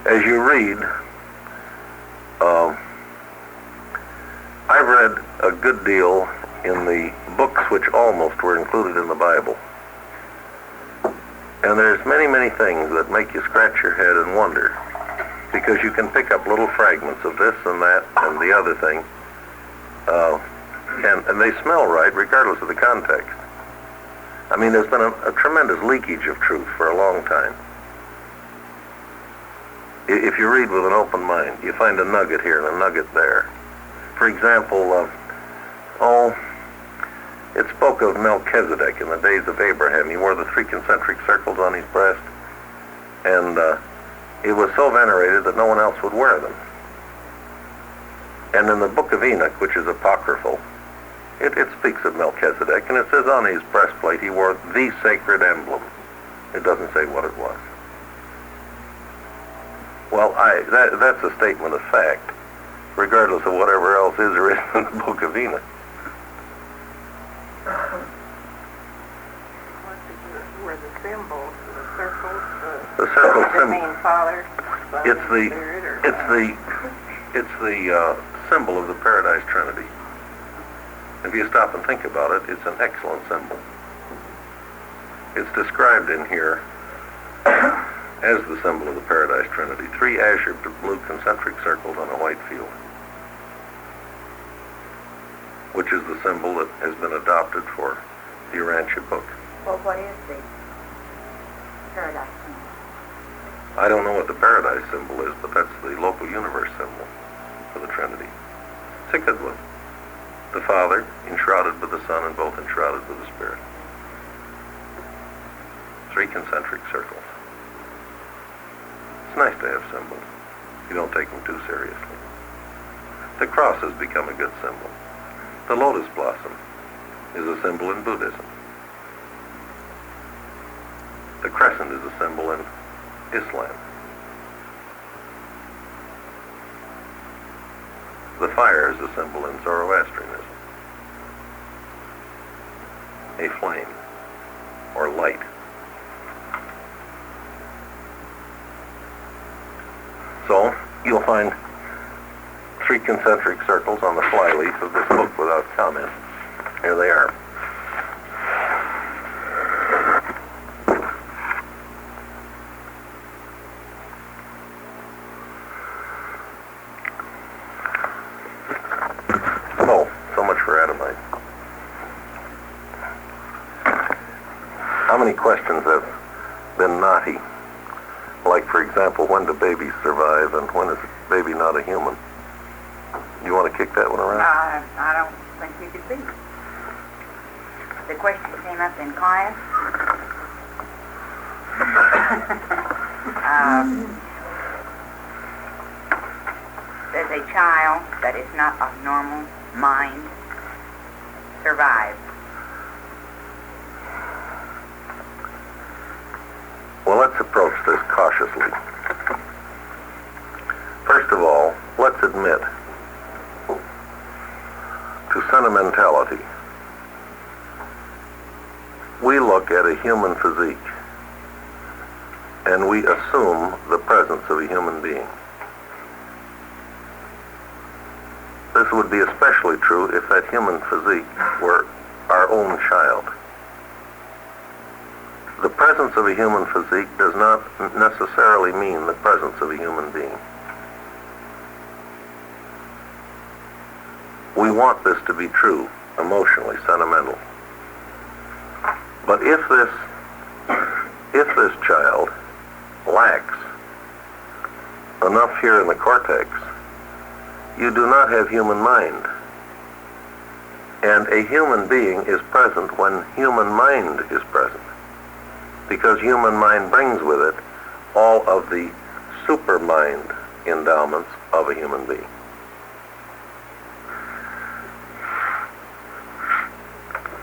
As you read, I've read a good deal in the books which almost were included in the Bible. And there's many, many things that make you scratch your head and wonder, because you can pick up little fragments of this and that and the other thing, and they smell right regardless of the context. I mean, there's been a tremendous leakage of truth for a long time. If you read with an open mind, you find a nugget here and a nugget there. For example, it spoke of Melchizedek in the days of Abraham. He wore the 3 concentric circles on his breast, and it was so venerated that no one else would wear them. And in the Book of Enoch, which is apocryphal, it speaks of Melchizedek, and it says on his breastplate he wore the sacred emblem. It doesn't say what it was. Well, that's a statement of fact, regardless of whatever else is written in the Book of Enoch.
Were the symbols, the circles,
The circle
the
symbol.
main Father, Son,
It's the
Spirit, or
it's the symbol of the Paradise Trinity. If you stop and think about it, it's an excellent symbol. It's described in here as the symbol of the Paradise Trinity. 3 azure blue concentric circles on a white field, which is the symbol that has been adopted for the Urantia book.
well, what is the paradise symbol?
I don't know what the Paradise symbol is, but that's the local universe symbol for the Trinity. It's a good one. The Father enshrouded with the Son and both enshrouded with the Spirit. 3 concentric circles. It's nice to have symbols. You don't take them too seriously. The cross has become a good symbol. The lotus blossom is a symbol in Buddhism. The crescent is a symbol in Islam. The fire is a symbol in Zoroastrianism. A flame, or light. So, you'll find 3 concentric circles on the flyleaf of this book without comment. Here they are. So much for atomite. How many questions have been naughty? Like, for example, when do babies survive and when is a baby not a human? You want to kick that one around?
I don't think you could beat it. The question came up in class. Does a child that is not of normal mind survive?
Well, let's approach this cautiously. First of all, let's admit to sentimentality. We look at a human physique and we assume the presence of a human being. This would be especially true if that human physique were our own child. The presence of a human physique does not necessarily mean the presence of a human being. We want this to be true, emotionally, sentimental. But if this child lacks enough here in the cortex, you do not have human mind. And a human being is present when human mind is present, because human mind brings with it all of the supermind endowments of a human being.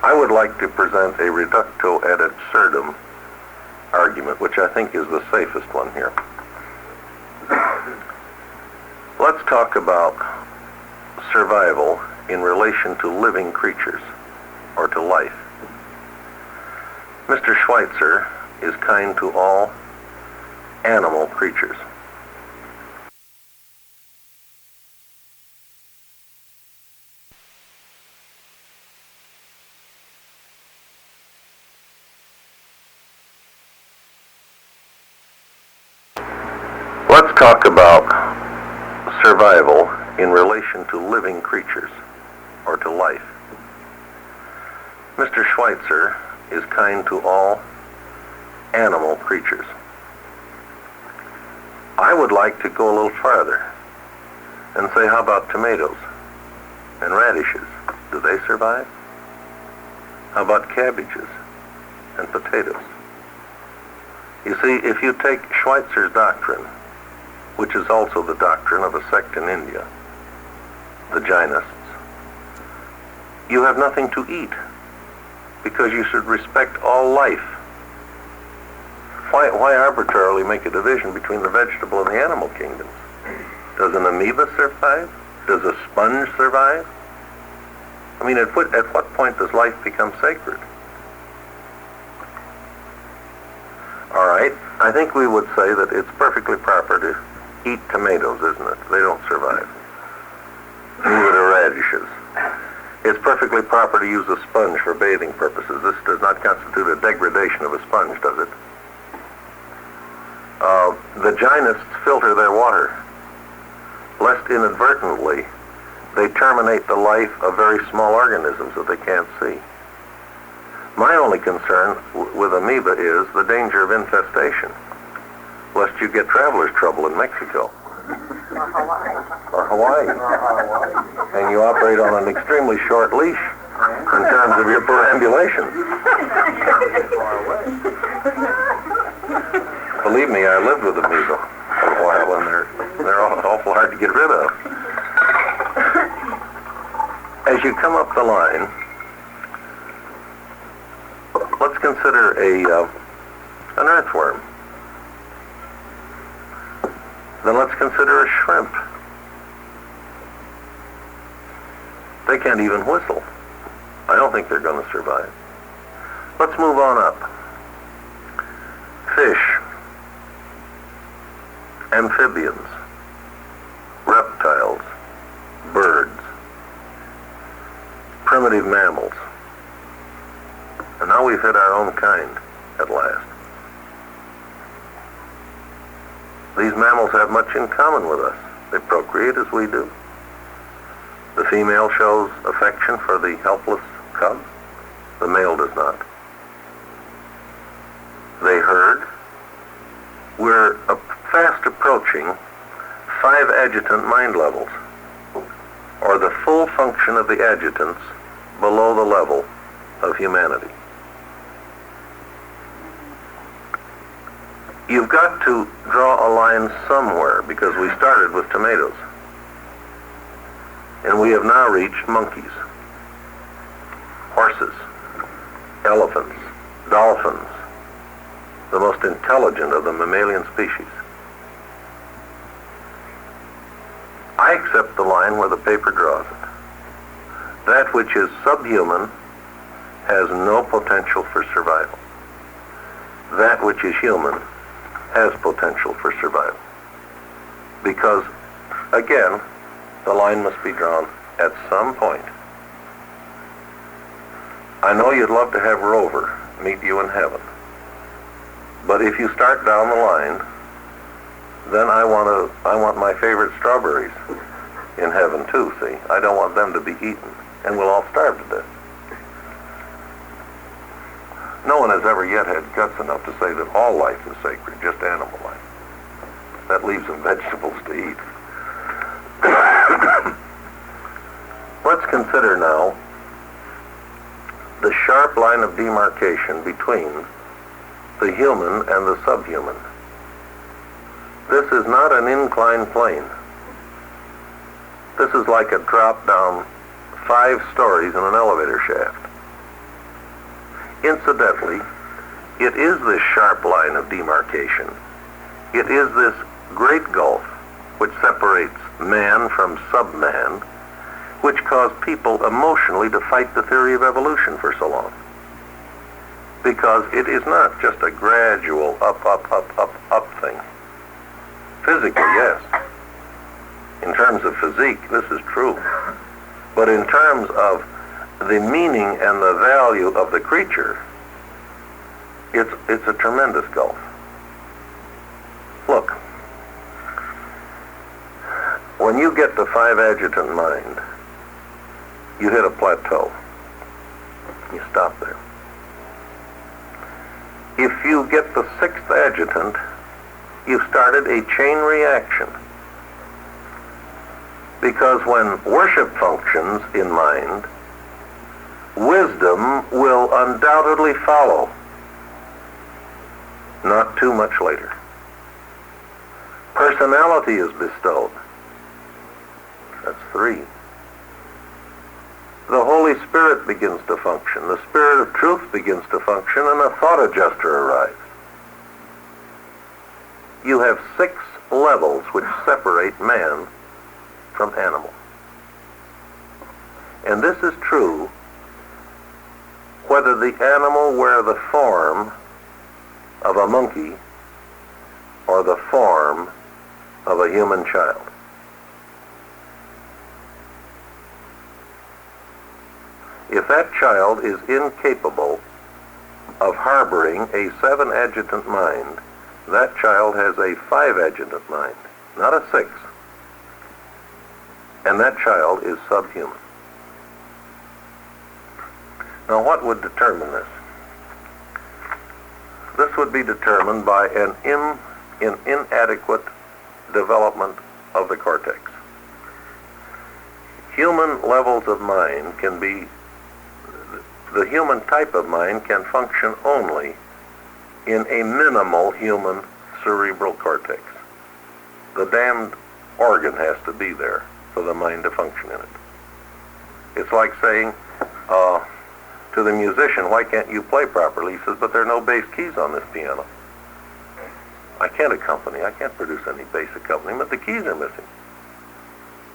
I would like to present a reductio ad absurdum argument, which I think is the safest one here. Let's talk about survival in relation to living creatures, or to life. Mr. Schweitzer is kind to all animal creatures. Let's talk about survival in relation to living creatures, or to life. Mr. Schweitzer is kind to all animal creatures. I would like to go a little farther and say, how about tomatoes and radishes? Do they survive? How about cabbages and potatoes? You see, if you take Schweitzer's doctrine, which is also the doctrine of a sect in India, the Jainists, you have nothing to eat, because you should respect all life. Why arbitrarily make a division between the vegetable and the animal kingdoms? Does an amoeba survive? Does a sponge survive? I mean, at what point does life become sacred? All right, I think we would say that it's perfectly proper to eat tomatoes, isn't it? They don't survive. Neither do radishes. It's perfectly proper to use a sponge for bathing purposes. This does not constitute a degradation of a sponge, does it? The Jainists filter their water, lest inadvertently they terminate the life of very small organisms that they can't see. My only concern with amoeba is the danger of infestation, lest you get traveler's trouble in Mexico. Or Hawaii. And you operate on an extremely short leash in terms of your perambulation. Believe me, I lived with the measles for a while, and they're awful hard to get rid of. As you come up the line, let's consider an earthworm. Then let's consider a shrimp. They can't even whistle. I don't think they're going to survive. Let's move on up. Fish, amphibians, reptiles, birds, primitive mammals. And now we've hit our own kind at last. These mammals have much in common with us. They procreate as we do. The female shows affection for the helpless cub. The male does not. They herd. We're fast approaching 5 adjutant mind levels, or the full function of the adjutants below the level of humanity. You've got to draw a line somewhere, because we started with tomatoes. And we have now reached monkeys, horses, elephants, dolphins, the most intelligent of the mammalian species. I accept the line where the paper draws it. That which is subhuman has no potential for survival. That which is human has potential for survival. Because, again, the line must be drawn at some point. I know you'd love to have Rover meet you in heaven. But if you start down the line, then I want my favorite strawberries in heaven too, see? I don't want them to be eaten, and we'll all starve to death. No one has ever yet had guts enough to say that all life is sacred, just animal life. That leaves them vegetables to eat. Let's consider now the sharp line of demarcation between the human and the subhuman. This is not an inclined plane. This is like a drop down 5 stories in an elevator shaft. Incidentally, it is this sharp line of demarcation. It is this great gulf which separates man from subman, which caused people emotionally to fight the theory of evolution for so long. Because it is not just a gradual up thing. Physically, yes. In terms of physique, this is true. But in terms of the meaning and the value of the creature, it's a tremendous gulf. Look, when you get the 5 adjutant mind, you hit a plateau. You stop there. If you get the 6th adjutant, you've started a chain reaction. Because when worship functions in mind, wisdom will undoubtedly follow, not too much later. Personality is bestowed. That's 3. The Holy Spirit begins to function. The Spirit of truth begins to function, and a thought adjuster arrives. You have 6 levels which separate man from animal. And this is true whether the animal wear the form of a monkey or the form of a human child. If that child is incapable of harboring a 7 adjutant mind, that child has a 5 adjutant mind, not a 6. And that child is subhuman. Now, what would determine this? This would be determined by an inadequate development of the cortex. Human levels of mind can be, the human type of mind can function only in a minimal human cerebral cortex. The damned organ has to be there for the mind to function in it. It's like saying to the musician, why can't you play properly? He says, but there are no bass keys on this piano. I can't accompany. I can't produce any bass accompaniment. The keys are missing.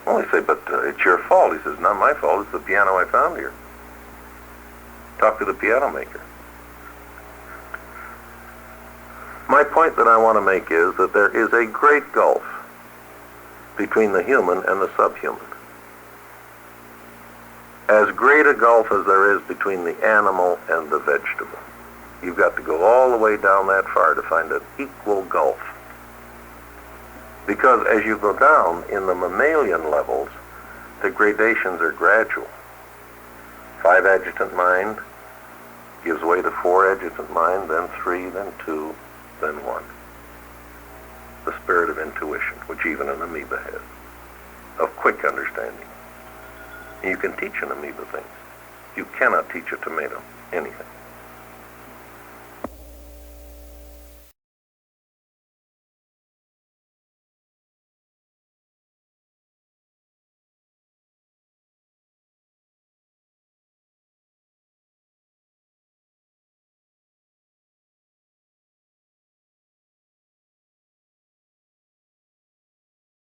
Well, I say, but it's your fault. He says, not my fault. It's the piano I found here. Talk to the piano maker. My point that I want to make is that there is a great gulf between the human and the subhuman. As great a gulf as there is between the animal and the vegetable. You've got to go all the way down that far to find an equal gulf. Because as you go down in the mammalian levels, the gradations are gradual. 5 adjutant mind gives way to 4 adjutant mind, then 3, then 2, then 1. The spirit of intuition, which even an amoeba has, of quick understanding. You can teach an amoeba things. You cannot teach a tomato anything.